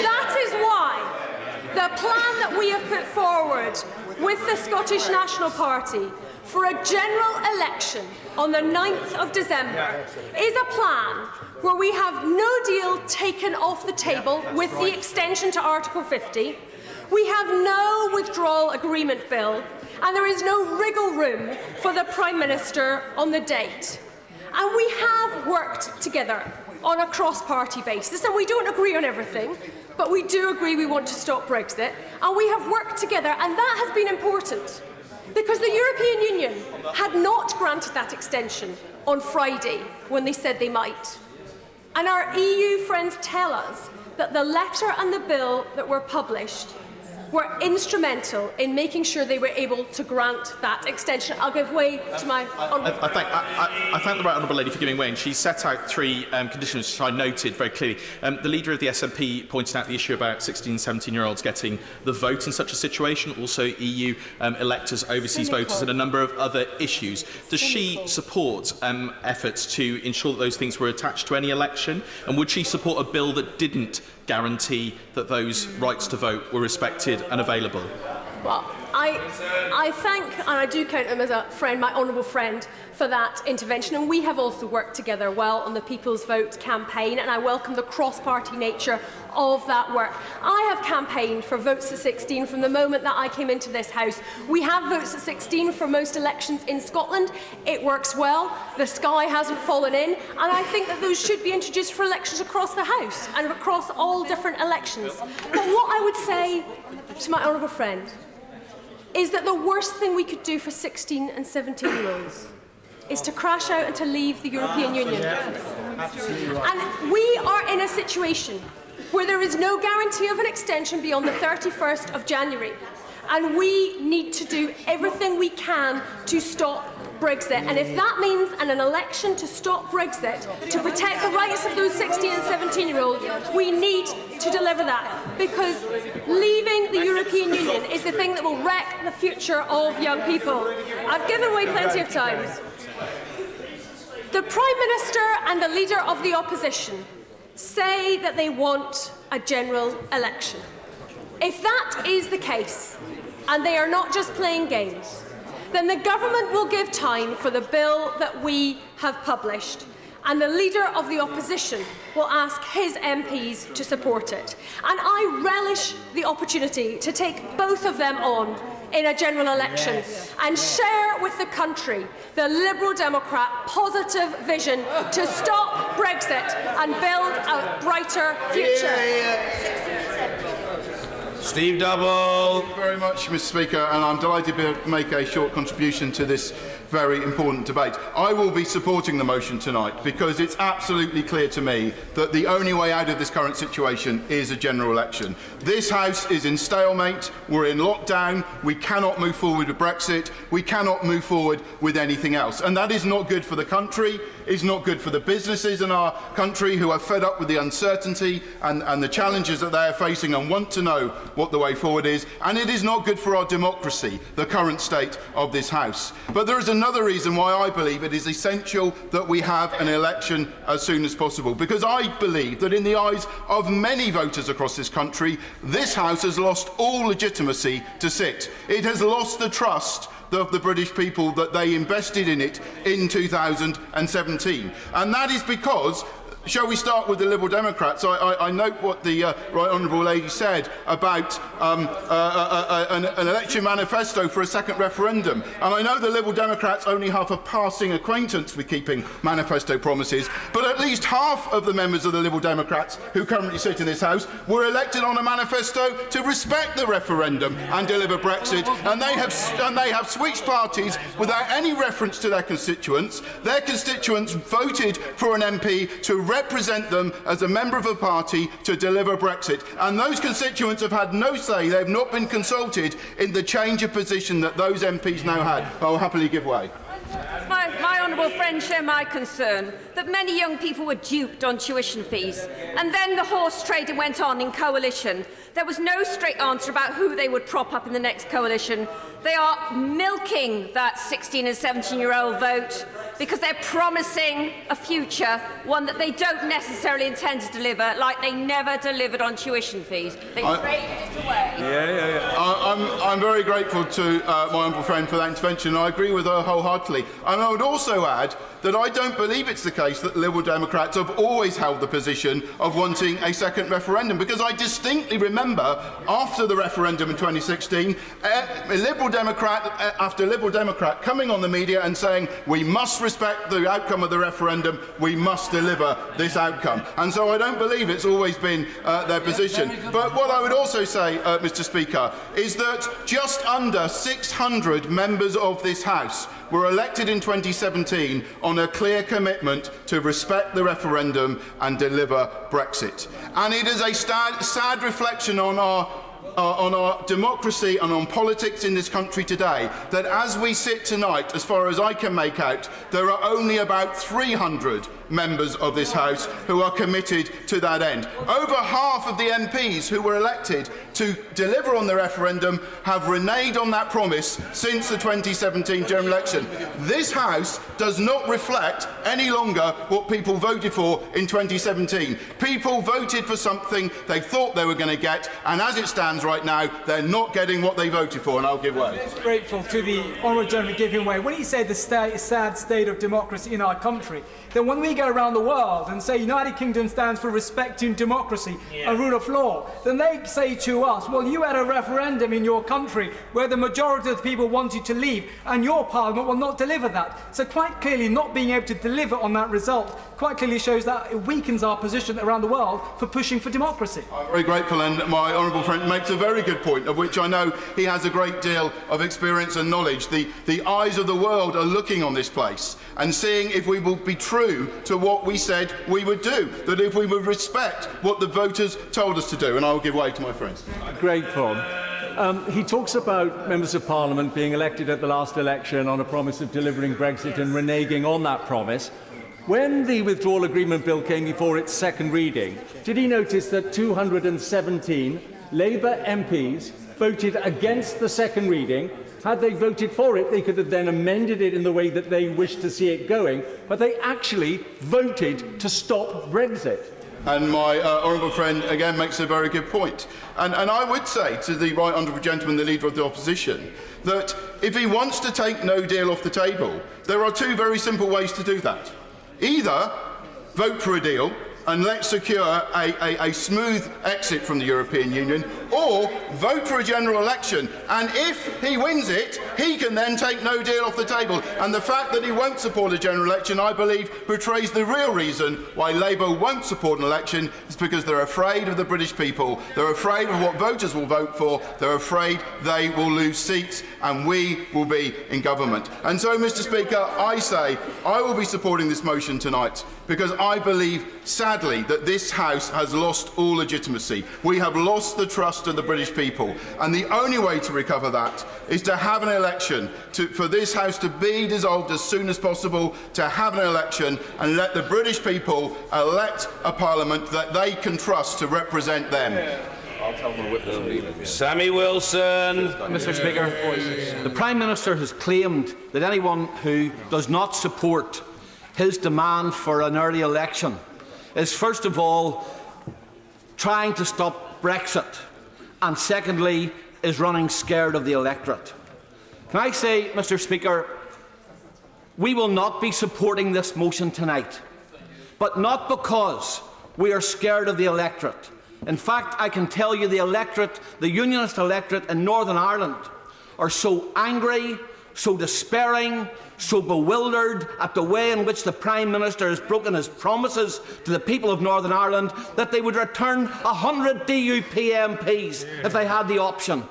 That is why the plan that we have put forward with the Scottish National Party for a general election on the 9th of December is a plan where we have no deal taken off the table with the extension to Article 50. We have no withdrawal agreement bill, and there is no wriggle room for the Prime Minister on the date. And we have worked together on a cross-party basis, and we don't agree on everything, but we do agree we want to stop Brexit, and we have worked together, and that has been important, because the European Union had not granted that extension on Friday when they said they might. And our EU friends tell us that the letter and the bill that were published were instrumental in making sure they were able to grant that extension. I'll give way to my honourable. I thank the Right Honourable Lady for giving way, and she set out three conditions which I noted very clearly. The leader of the SNP pointed out the issue about 16 and 17-year-olds getting the vote in such a situation, also EU electors, overseas voters, and a number of other issues. Does she support efforts to ensure that those things were attached to any election, and would she support a bill that didn't guarantee that those rights to vote were respected and available? Well, I thank, and I do count him as a friend, my honourable friend, for that intervention. And we have also worked together well on the People's Vote campaign, and I welcome the cross-party nature of that work. I have campaigned for votes at 16 from the moment that I came into this House. We have votes at 16 for most elections in Scotland. It works well. The sky hasn't fallen in, and I think that those should be introduced for elections across the House and across all different elections. But what I would say to my honourable friend is that the worst thing we could do for 16 and 17-year-olds is to crash out and to leave the European Union. And we are in a situation where there is no guarantee of an extension beyond the 31st of January. And we need to do everything we can to stop Brexit. And if that means an election to stop Brexit, to protect the rights of those 16 and 17-year-olds, we need to deliver that. Because leaving the European Union is the thing that will wreck the future of young people. I've given away plenty of times. The Prime Minister and the Leader of the Opposition say that they want a general election. If that is the case, and they are not just playing games, then the government will give time for the bill that we have published, and the Leader of the Opposition will ask his MPs to support it. And I relish the opportunity to take both of them on in a general election and share with the country the Liberal Democrat positive vision to stop Brexit and build a brighter future. Steve Double. Thank you very much, Mr. Speaker, and I'm delighted to make a short contribution to this very important debate. I will be supporting the motion tonight because it's absolutely clear to me that the only way out of this current situation is a general election. This House is in stalemate, we're in lockdown, we cannot move forward with Brexit, we cannot move forward with anything else. And that is not good for the country, it's not good for the businesses in our country who are fed up with the uncertainty and the challenges that they are facing and want to know what the way forward is, and it is not good for our democracy, the current state of this House. But there is another reason why I believe it is essential that we have an election as soon as possible, because I believe that in the eyes of many voters across this country, this House has lost all legitimacy to sit. It has lost the trust of the British people that they invested in it in 2017. And that is because, shall we start with the Liberal Democrats? I note what the Right Honourable Lady said about an election manifesto for a second referendum. And I know the Liberal Democrats only have a passing acquaintance with keeping manifesto promises, but at least half of the members of the Liberal Democrats who currently sit in this House were elected on a manifesto to respect the referendum and deliver Brexit, and they have switched parties without any reference to their constituents. Their constituents voted for an MP to represent them as a member of a party to deliver Brexit. And those constituents have had no say. They have not been consulted in the change of position that those MPs now had. I will happily give way. My honourable friend share my concern that many young people were duped on tuition fees, and then the horse trading went on in coalition. There was no straight answer about who they would prop up in the next coalition. They are milking that 16 and 17-year-old vote because they're promising a future, one that they don't necessarily intend to deliver, like they never delivered on tuition fees. They traded it away. I'm very grateful to my honourable friend for that intervention, and I agree with her wholeheartedly. And I would also add that I don't believe it's the case that Liberal Democrats have always held the position of wanting a second referendum, because I distinctly remember after the referendum in 2016, Liberal Democrat after Liberal Democrat coming on the media and saying we must respect the outcome of the referendum, we must deliver this outcome. And so I don't believe it's always been their position. But what I would also say, Mr. Speaker, is that just under 600 members of this House were elected in 2017 on a clear commitment to respect the referendum and deliver Brexit. And it is a sad reflection on our democracy and on politics in this country today that as we sit tonight, as far as I can make out, there are only about 300 members of this House who are committed to that end. Over half of the MPs who were elected to deliver on the referendum have reneged on that promise since the 2017 general election. This House does not reflect any longer what people voted for in 2017. People voted for something they thought they were going to get, and as it stands right now, they're not getting what they voted for, and I'll give way. I'm grateful to the honourable gentleman giving way. When he said the sad state of democracy in our country, then when we go around the world and say United Kingdom stands for respecting democracy and rule of law, then they say to us, well, you had a referendum in your country where the majority of the people wanted to leave and your parliament will not deliver that. So quite clearly not being able to deliver on that result quite clearly shows that it weakens our position around the world for pushing for democracy. I'm very grateful, and my honourable friend makes a very good point, of which I know he has a great deal of experience and knowledge. The eyes of the world are looking on this place and seeing if we will be true to what we said we would do, that if we would respect what the voters told us to do. And I will give way to my friends. Grateful. He talks about members of Parliament being elected at the last election on a promise of delivering Brexit and reneging on that promise. When the withdrawal agreement bill came before its second reading, did he notice that 217 Labour MPs voted against the second reading? Had they voted for it, they could have then amended it in the way that they wished to see it going, but they actually voted to stop Brexit. And my honourable friend again makes a very good point. And I would say to the right honourable gentleman, the Leader of the Opposition, that if he wants to take no deal off the table, there are two very simple ways to do that. Either vote for a deal and let's secure a smooth exit from the European Union, or vote for a general election, and if he wins it, he can then take no deal off the table. And the fact that he won't support a general election, I believe, betrays the real reason why Labour won't support an election. It's because they're afraid of the British people, they're afraid of what voters will vote for, they're afraid they will lose seats and we will be in government. And so, Mr. Speaker, I say I will be supporting this motion tonight because I believe, sadly, that this House has lost all legitimacy. We have lost the trust of the British people, and the only way to recover that is to have an election, for this House to be dissolved as soon as possible, to have an election and let the British people elect a parliament that they can trust to represent them. I'll tell them with them. Sammy Wilson. Mr. Speaker, the Prime Minister has claimed that anyone who does not support his demand for an early election is, first of all, trying to stop Brexit, and secondly, is running scared of the electorate. Can I say, Mr. Speaker, we will not be supporting this motion tonight, but not because we are scared of the electorate. In fact, I can tell you the electorate, the Unionist electorate in Northern Ireland, are so angry, so despairing, so bewildered at the way in which the Prime Minister has broken his promises to the people of Northern Ireland that they would return 100 DUP MPs if they had the option.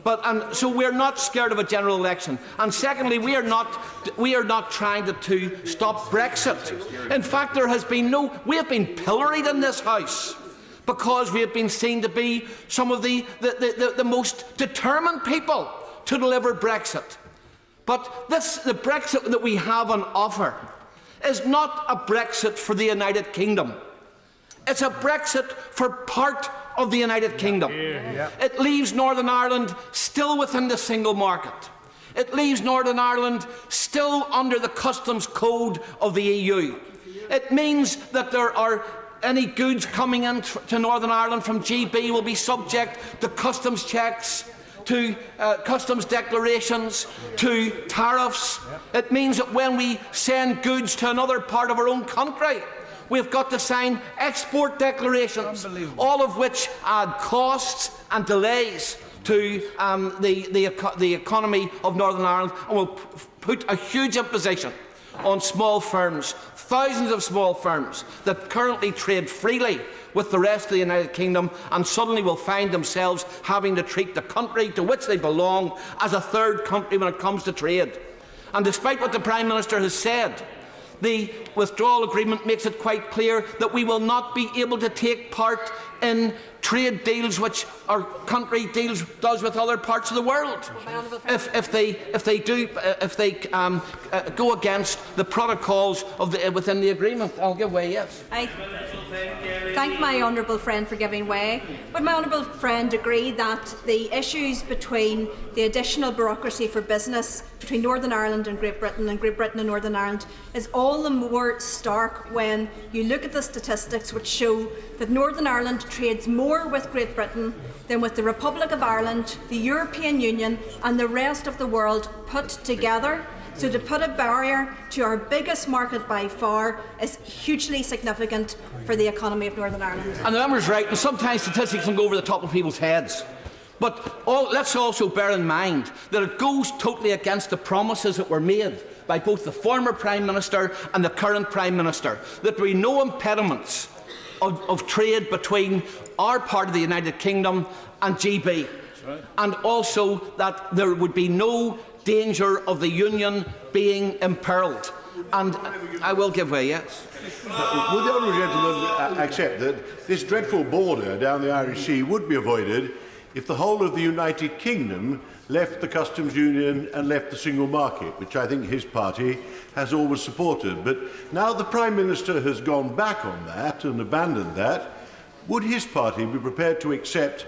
And so we're not scared of a general election. And secondly, we are not trying to stop Brexit. In fact, we have been pilloried in this House because we have been seen to be some of the most determined people to deliver Brexit. But the Brexit that we have on offer is not a Brexit for the United Kingdom. It's a Brexit for part of the United Kingdom. It leaves Northern Ireland still within the single market. It leaves Northern Ireland still under the customs code of the EU. It means that any goods coming into Northern Ireland from GB will be subject to customs checks, to customs declarations, to tariffs. It means that when we send goods to another part of our own country, we've got to sign export declarations, all of which add costs and delays to the economy of Northern Ireland, and will put a huge imposition on small firms, thousands of small firms that currently trade freely with the rest of the United Kingdom, and suddenly will find themselves having to treat the country to which they belong as a third country when it comes to trade. And despite what the Prime Minister has said, the withdrawal agreement makes it quite clear that we will not be able to take part in trade deals which our country does with other parts of the world if they go against the protocols within the agreement. I'll give way, yes. I thank my honourable friend for giving way. Would my honourable friend agree that the issues between the additional bureaucracy for business between Northern Ireland and Great Britain and Northern Ireland is all the more stark when you look at the statistics which show that Northern Ireland trades more with Great Britain than with the Republic of Ireland, the European Union and the rest of the world put together? So to put a barrier to our biggest market by far is hugely significant for the economy of Northern Ireland. And the member's right, and sometimes statistics can go over the top of people's heads. But let's also bear in mind that it goes totally against the promises that were made by both the former Prime Minister and the current Prime Minister, that there be no impediments of trade between our part of the United Kingdom and GB, and also that there would be no danger of the Union being imperilled. And I will give way, yes. Would the honourable gentleman accept that this dreadful border down the Irish Sea would be avoided if the whole of the United Kingdom left the customs union and left the single market, which I think his party has always supported? But now the Prime Minister has gone back on that and abandoned that, would his party be prepared to accept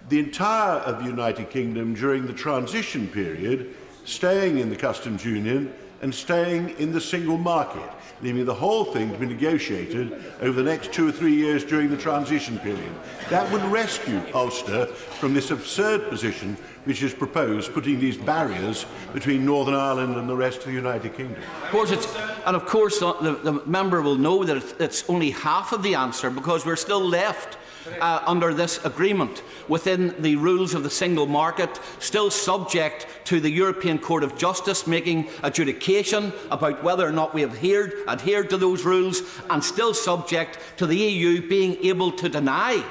the entire of the United Kingdom during the transition period, staying in the customs union and staying in the single market, leaving the whole thing to be negotiated over the next 2 or 3 years during the transition period? That would rescue Ulster from this absurd position which is proposed, putting these barriers between Northern Ireland and the rest of the United Kingdom. Of course, the member will know that it's only half of the answer, because we're still left under this agreement within the rules of the single market, still subject to the European Court of Justice making adjudication about whether or not we have adhered to those rules, and still subject to the EU being able to deny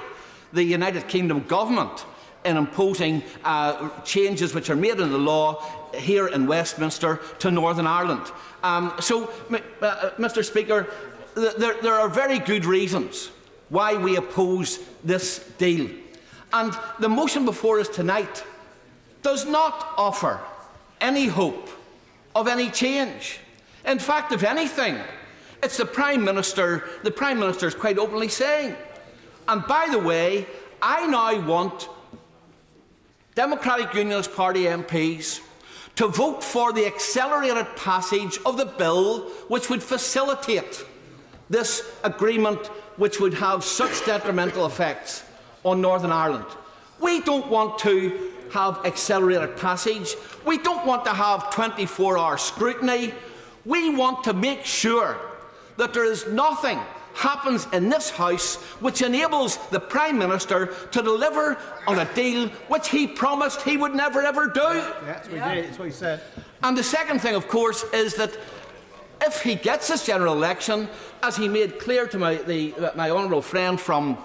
the United Kingdom government in imposing changes which are made in the law here in Westminster to Northern Ireland. Mr. Speaker, there are very good reasons why we oppose this deal. And the motion before us tonight does not offer any hope of any change. In fact, if anything, it's the Prime Minister is quite openly saying. And by the way, I now want Democratic Unionist Party MPs to vote for the accelerated passage of the bill which would facilitate this agreement, which would have such detrimental effects on Northern Ireland. We don't want to have accelerated passage. We don't want to have 24-hour scrutiny. We want to make sure that there is nothing happens in this House which enables the Prime Minister to deliver on a deal which he promised he would never ever do. That's what he said. And the second thing, of course, is that if he gets this general election, as he made clear to my honourable friend from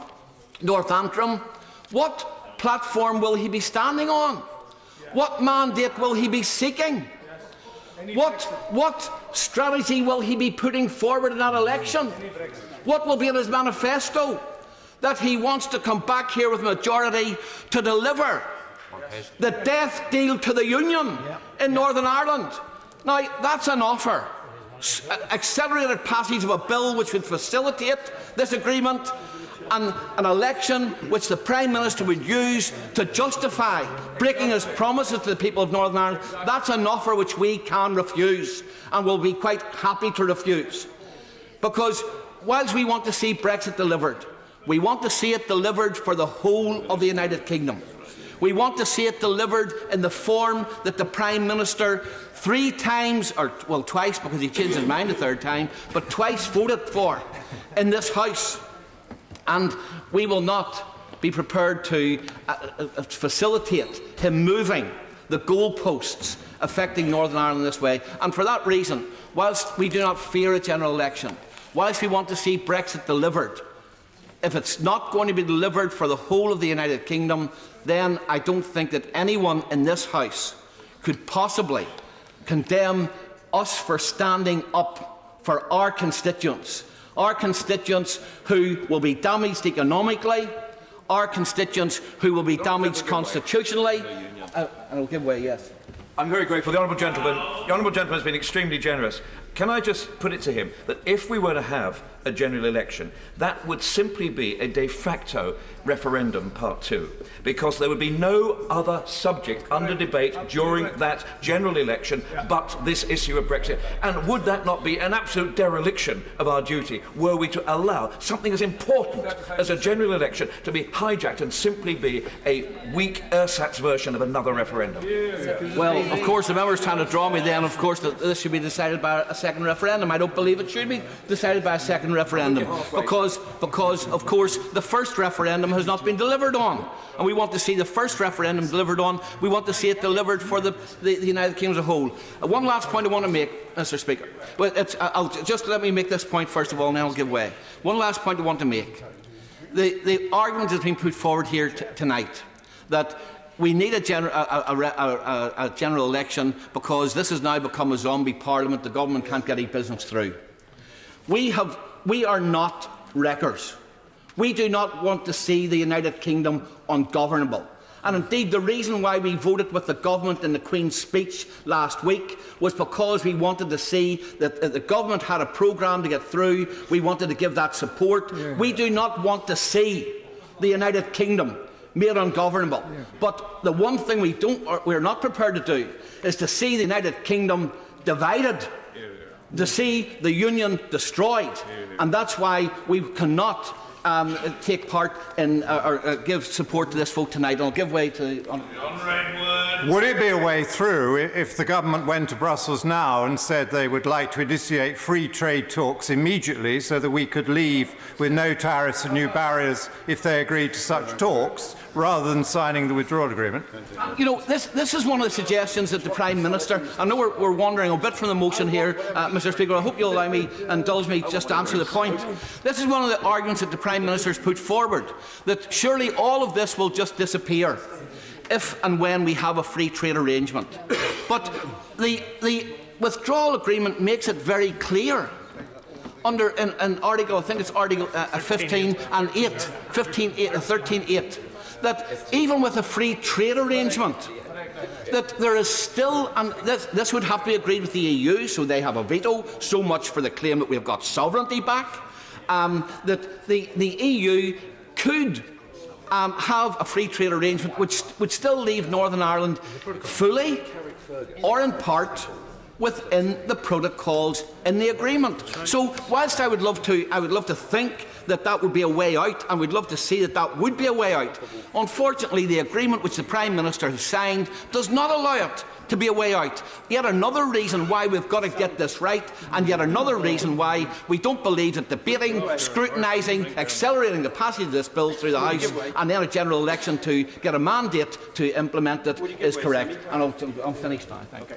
North Antrim, what platform will he be standing on? What mandate will he be seeking? What strategy will he be putting forward in that election? What will be in his manifesto? That he wants to come back here with a majority to deliver the death deal to the Union in Northern Ireland. Now, that's an offer. Accelerated passage of a bill which would facilitate this agreement, and an election which the Prime Minister would use to justify breaking his promises to the people of Northern Ireland. That's an offer which we can refuse, and will be quite happy to refuse. Because whilst we want to see Brexit delivered, we want to see it delivered for the whole of the United Kingdom. We want to see it delivered in the form that the Prime Minister 3 times, or well, twice, because he changed his mind a 3rd time, but twice voted for in this House. And we will not be prepared to facilitate him moving the goalposts affecting Northern Ireland this way. And for that reason, whilst we do not fear a general election, whilst we want to see Brexit delivered, if it's not going to be delivered for the whole of the United Kingdom, then I don't think that anyone in this House could possibly condemn us for standing up for our constituents who will be damaged economically, our constituents who will be damaged constitutionally. I'll give way, yes. I'm very grateful. The Honourable Gentleman has been extremely generous. Can I just put it to him that if we were to have a general election, that would simply be a de facto referendum part 2, because there would be no other subject under debate during that general election but this issue of Brexit? And would that not be an absolute dereliction of our duty were we to allow something as important as a general election to be hijacked and simply be a weak ersatz version of another referendum? Well, of course, the member's trying to draw me then, of course, that this should be decided by a second referendum. I don't believe it should be decided by a second referendum, because of course, the first referendum has not been delivered on, and we want to see the first referendum delivered on. We want to see it delivered for the United Kingdom as a whole. One last point I want to make, Mr. Speaker. Well, just let me make this point first of all, and then I'll give way. One last point I want to make. The argument has been put forward here tonight that we need a general election because this has now become a zombie parliament. The government can't get any business through. We are not wreckers. We do not want to see the United Kingdom ungovernable. And indeed, the reason why we voted with the government in the Queen's speech last week was because we wanted to see that the government had a programme to get through. We wanted to give that support. Yeah. We do not want to see the United Kingdom made ungovernable. Yeah. But the one thing we're not prepared to do is to see the United Kingdom divided, to see the Union destroyed. And that's why we cannot take part in or give support to this vote tonight. And I'll give way to Would it be a way through if the government went to Brussels now and said they would like to initiate free trade talks immediately so that we could leave with no tariffs and new barriers if they agreed to such talks, rather than signing the withdrawal agreement? You know, this is one of the suggestions that the Prime Minister, I know we're wandering a bit from the motion here, Mr. Speaker. I hope you'll allow me, indulge me just to answer the point. This is one of the arguments that the Prime Minister has put forward, that surely all of this will just disappear if and when we have a free trade arrangement. But the withdrawal agreement makes it very clear under an article, I think it's Article 15 and 8, 13.8, that even with a free trade arrangement, that there is still, and this would have to be agreed with the EU, so they have a veto. So much for the claim that we've got sovereignty back. That the EU could have a free trade arrangement which would still leave Northern Ireland fully or in part within the protocols in the agreement. So whilst I would love to think that would be a way out, and we'd love to see that would be a way out, unfortunately the agreement which the Prime Minister has signed does not allow it to be a way out. Yet another reason why we've got to get this right, and yet another reason why we don't believe that debating, scrutinising, accelerating the passage of this bill through the House and then a general election to get a mandate to implement it is correct. And I'll finish now. Thank you.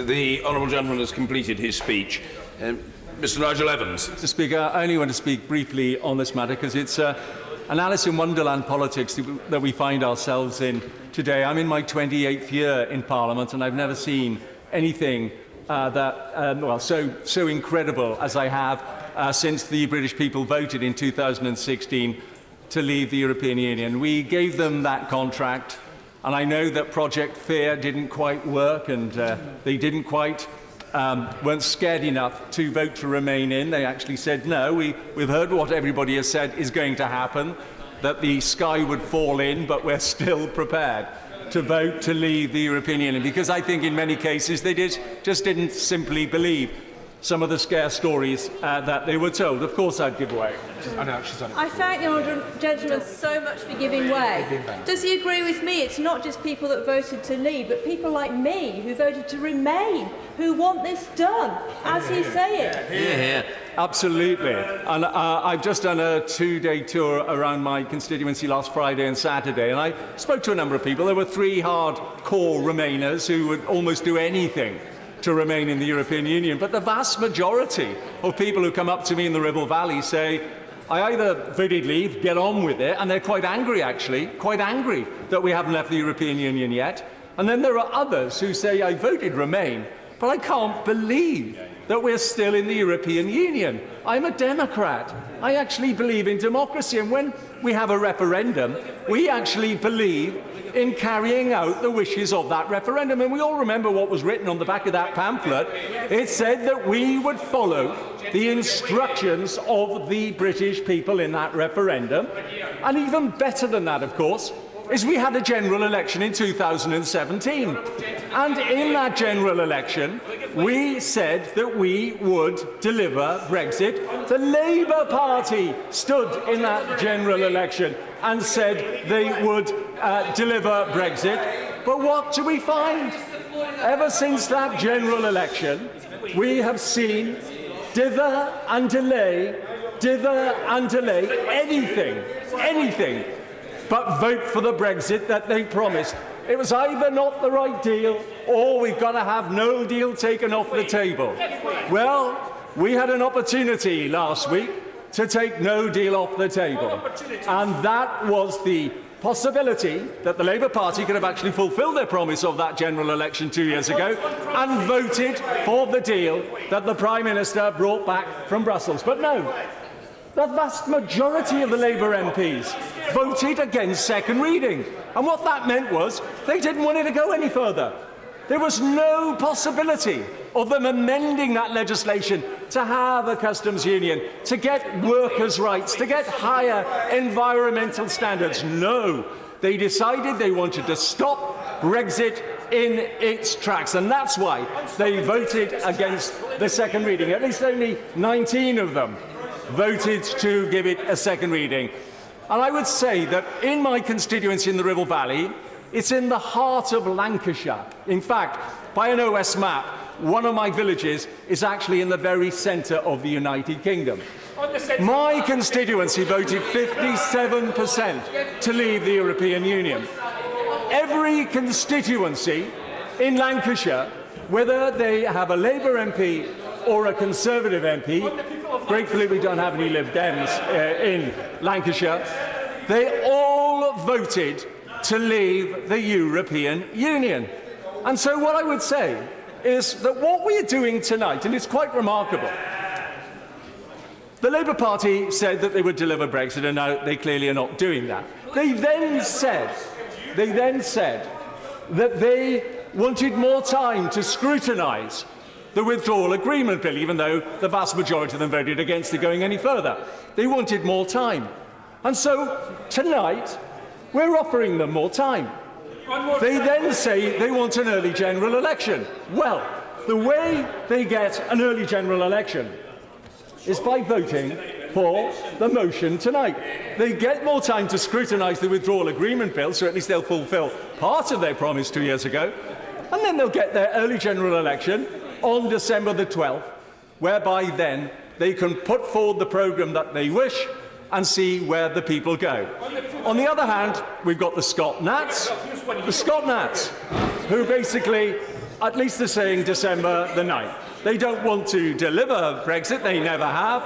The honourable gentleman has completed his speech. Mr. Nigel Evans. Mr. Speaker, I only want to speak briefly on this matter because it's an Alice in Wonderland politics that we find ourselves in today. I'm in my 28th year in Parliament, and I've never seen anything so incredible as I have since the British people voted in 2016 to leave the European Union. We gave them that contract, and I know that Project Fear didn't quite work, and they didn't quite weren't scared enough to vote to remain in. They actually said no. We've heard what everybody has said is going to happen, that the sky would fall in, but we're still prepared to vote to leave the European Union, because I think in many cases they just didn't simply believe some of the scare stories that they were told. Of course I'd give way. I thank the honourable gentleman so much for giving way. Does he agree with me? It's not just people that voted to leave, but people like me who voted to remain, who want this done, as he's saying. Yeah. Absolutely. And I've just done a 2-day tour around my constituency last Friday and Saturday, and I spoke to a number of people. There were 3 hardcore Remainers who would almost do anything to remain in the European Union. But the vast majority of people who come up to me in the Ribble Valley say, I either voted leave, get on with it, and they're quite angry, actually, quite angry that we haven't left the European Union yet. And then there are others who say, I voted remain, but I can't believe that we're still in the European Union. I'm a Democrat. I actually believe in democracy, and when we have a referendum, we actually believe in carrying out the wishes of that referendum. And we all remember what was written on the back of that pamphlet. It said that we would follow the instructions of the British people in that referendum. And even better than that, of course, is we had a general election in 2017. And in that general election, we said that we would deliver Brexit. The Labour Party stood in that general election and said they would deliver Brexit. But what do we find? Ever since that general election, we have seen dither and delay, anything but vote for the Brexit that they promised. It was either not the right deal, or we've got to have no deal taken off the table. Well, we had an opportunity last week to take no deal off the table. And that was the possibility that the Labour Party could have actually fulfilled their promise of that general election 2 years ago and voted for the deal that the Prime Minister brought back from Brussels. But no, the vast majority of the Labour MPs voted against second reading. And what that meant was they didn't want it to go any further. There was no possibility of them amending that legislation to have a customs union, to get workers' rights, to get higher environmental standards. No, they decided they wanted to stop Brexit in its tracks, and that's why they voted against the second reading. At least only 19 of them voted to give it a second reading. And I would say that in my constituency in the Ribble Valley, it's in the heart of Lancashire. In fact, by an OS map, one of my villages is actually in the very centre of the United Kingdom. My constituency voted 57% to leave the European Union. Every constituency in Lancashire, whether they have a Labour MP or a Conservative MP, gratefully we don't have any Lib Dems in Lancashire, they all voted to leave the European Union. And so what I would say is that what we are doing tonight, and it's quite remarkable, the Labour Party said that they would deliver Brexit, and now they clearly are not doing that. They then said that they wanted more time to scrutinise the withdrawal agreement bill, even though the vast majority of them voted against it going any further. They wanted more time. And so tonight, we're offering them more time. They then say they want an early general election. Well, the way they get an early general election is by voting for the motion tonight. They get more time to scrutinise the withdrawal agreement bill, so at least they'll fulfil part of their promise 2 years ago, and then they'll get their early general election on December the 12th, whereby then they can put forward the programme that they wish and see where the people go. On the other hand, we've got the Scott Nats, who basically, at least they're saying December the 9th. They don't want to deliver Brexit, they never have,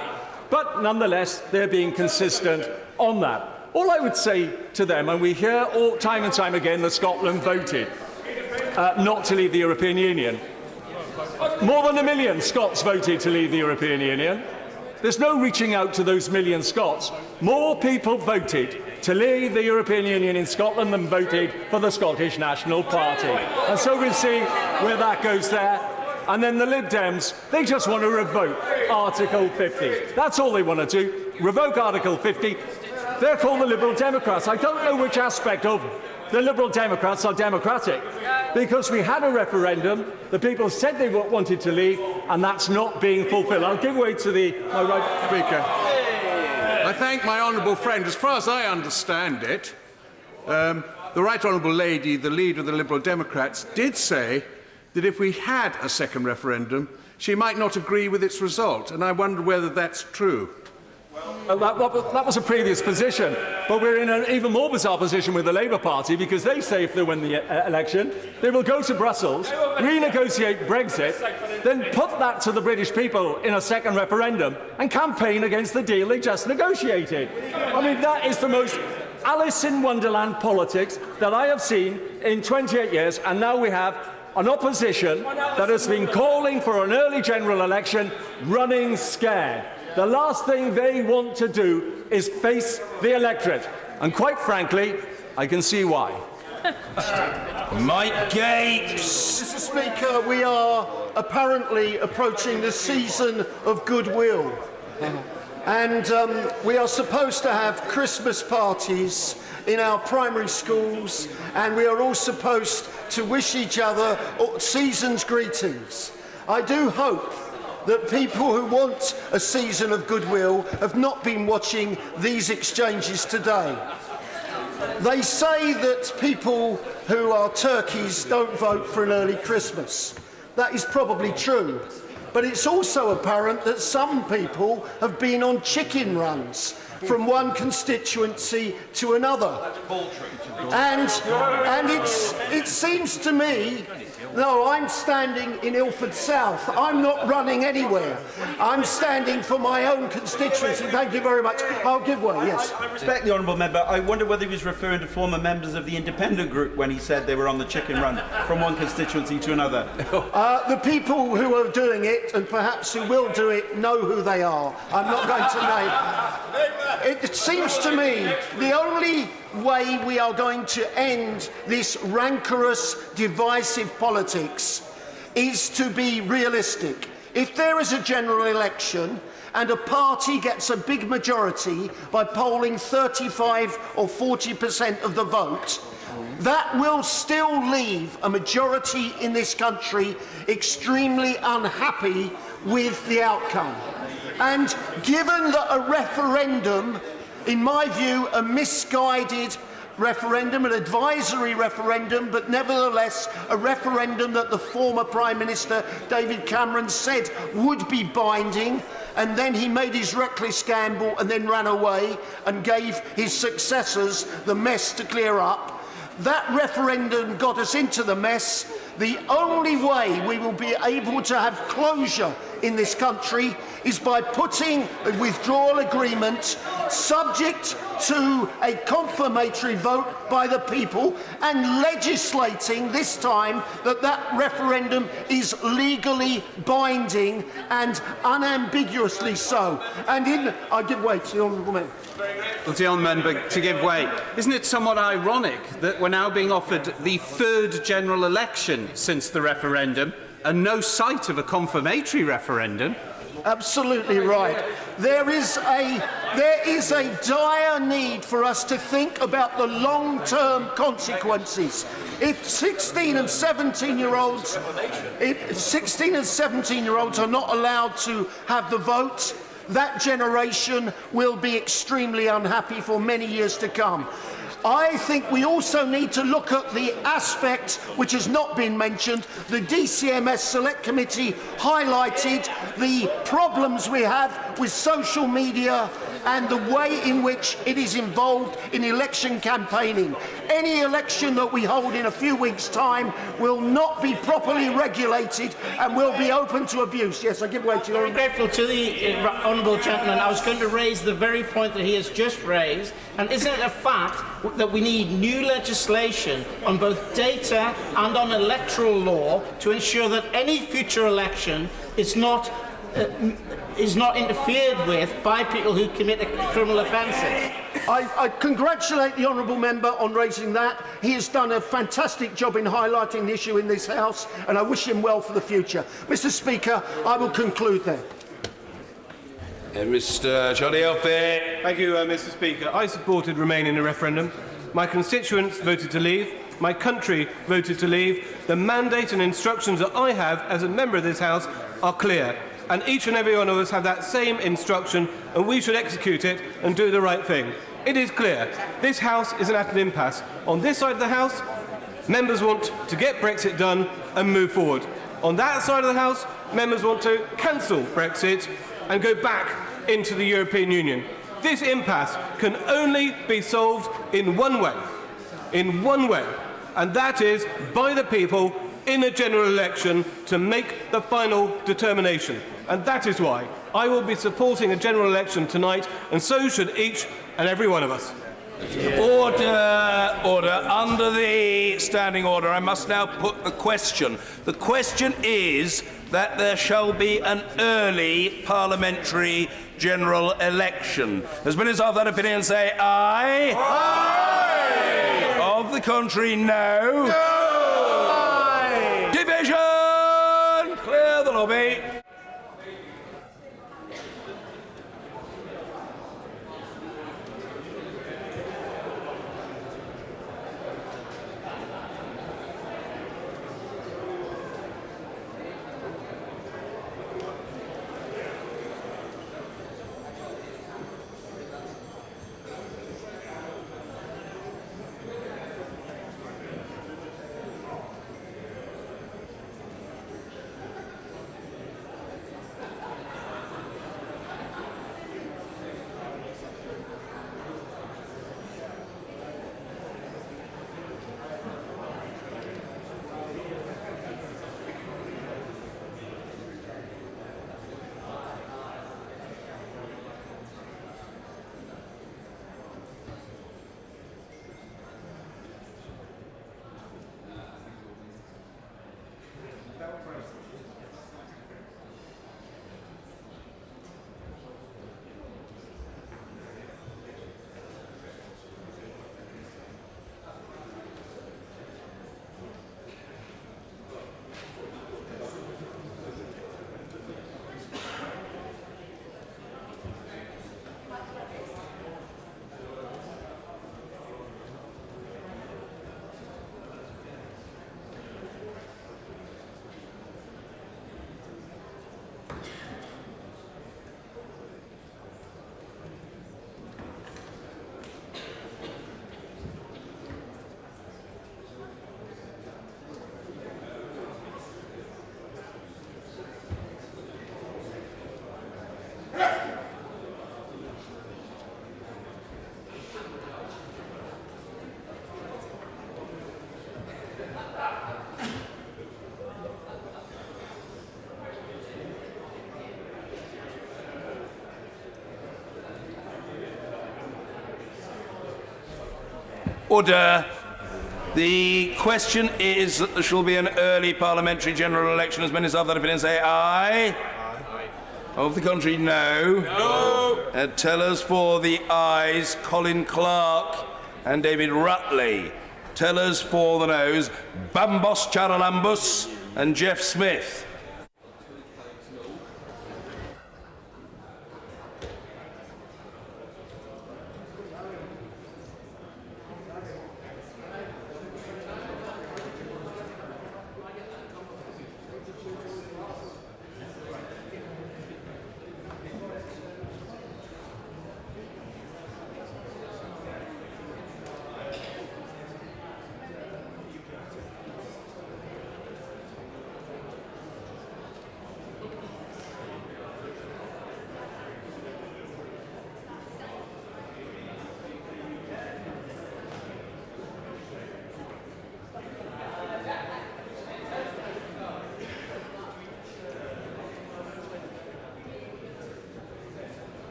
but nonetheless, they're being consistent on that. All I would say to them, and we hear time and time again that Scotland voted not to leave the European Union. More than 1 million Scots voted to leave the European Union. There's no reaching out to those million Scots. More people voted to leave the European Union in Scotland than voted for the Scottish National Party. And so we'll see where that goes there. And then the Lib Dems, they just want to revoke Article 50. That's all they want to do, revoke Article 50. They're called the Liberal Democrats. I don't know which aspect of the Liberal Democrats are democratic, because we had a referendum, the people said they wanted to leave, and that's not being fulfilled. I'll give way to my right speaker. I thank my honourable friend. As far as I understand it, the right honourable lady, the leader of the Liberal Democrats, did say that if we had a second referendum, she might not agree with its result, and I wonder whether that's true. That was a previous position, but we're in an even more bizarre position with the Labour Party, because they say if they win the election, they will go to Brussels, renegotiate Brexit, then put that to the British people in a second referendum and campaign against the deal they just negotiated. I mean, that is the most Alice in Wonderland politics that I have seen in 28 years, and now we have an opposition that has been calling for an early general election running scared. The last thing they want to do is face the electorate. And quite frankly, I can see why. Mike Gates. Mr. Speaker, we are apparently approaching the season of goodwill. And we are supposed to have Christmas parties in our primary schools, and we are all supposed to wish each other season's greetings. I do hope that people who want a season of goodwill have not been watching these exchanges today. They say that people who are turkeys don't vote for an early Christmas. That is probably true. But it's also apparent that some people have been on chicken runs from one constituency to another. And it seems to me, no, I'm standing in Ilford South. I'm not running anywhere. I'm standing for my own constituency. Thank you very much. I'll give way, yes. I respect the honourable member. I wonder whether he was referring to former members of the independent group when he said they were on the chicken run from one constituency to another. The people who are doing it, and perhaps who will do it, know who they are. I'm not going to name. It seems to me the only way we are going to end this rancorous, divisive politics is to be realistic. If there is a general election and a party gets a big majority by polling 35 or 40% of the vote, that will still leave a majority in this country extremely unhappy with the outcome. And given that a referendum, in my view, a misguided referendum, an advisory referendum, but nevertheless a referendum that the former Prime Minister David Cameron said would be binding, and then he made his reckless gamble and then ran away and gave his successors the mess to clear up. That referendum got us into the mess. The only way we will be able to have closure in this country is by putting a withdrawal agreement subject to a confirmatory vote by the people and legislating this time that that referendum is legally binding and unambiguously so. And I give way to the honourable member. Well, to the honourable member to give way. Isn't it somewhat ironic that we're now being offered the third general election since the referendum and no sight of a confirmatory referendum? Absolutely right. There is a dire need for us to think about the long-term consequences. If 16 and 17-year-olds are not allowed to have the vote, that generation will be extremely unhappy for many years to come. I think we also need to look at the aspect which has not been mentioned. The DCMS Select Committee highlighted the problems we have with social media and the way in which it is involved in election campaigning. Any election that we hold in a few weeks' time will not be properly regulated and will be open to abuse. Yes, I give way to you. I'm very grateful to the honourable gentleman. I was going to raise the very point that he has just raised. And isn't it a fact that we need new legislation on both data and on electoral law to ensure that any future election is not interfered with by people who commit criminal offences? I congratulate the honourable member on raising that. He has done a fantastic job in highlighting the issue in this House, and I wish him well for the future. Mr. Speaker, I will conclude there. Mr. Johnny Elfie. Thank you, Mr. Speaker. I supported Remain in the referendum. My constituents voted to leave. My country voted to leave. The mandate and instructions that I have as a member of this House are clear. And each and every one of us have that same instruction, and we should execute it and do the right thing. It is clear. This House is at an impasse. On this side of the House, members want to get Brexit done and move forward. On that side of the House, members want to cancel Brexit and go back into the European Union. This impasse can only be solved in one way, and that is by the people in a general election to make the final determination. And that is why I will be supporting a general election tonight, and so should each and every one of us. Order, order. Under the standing order, I must now put the question. The question is that there shall be an early parliamentary general election. As many as of that opinion say aye. Aye. Of the contrary, no. No. Aye. Division! Clear the lobby. Order. The question is that there shall be an early parliamentary general election. As many as of that opinion say aye. Aye. Of the contrary, no. No. Tellers for the ayes, Colin Clark and David Rutley. Tellers for the noes, Bambos Charalambus and Jeff Smith.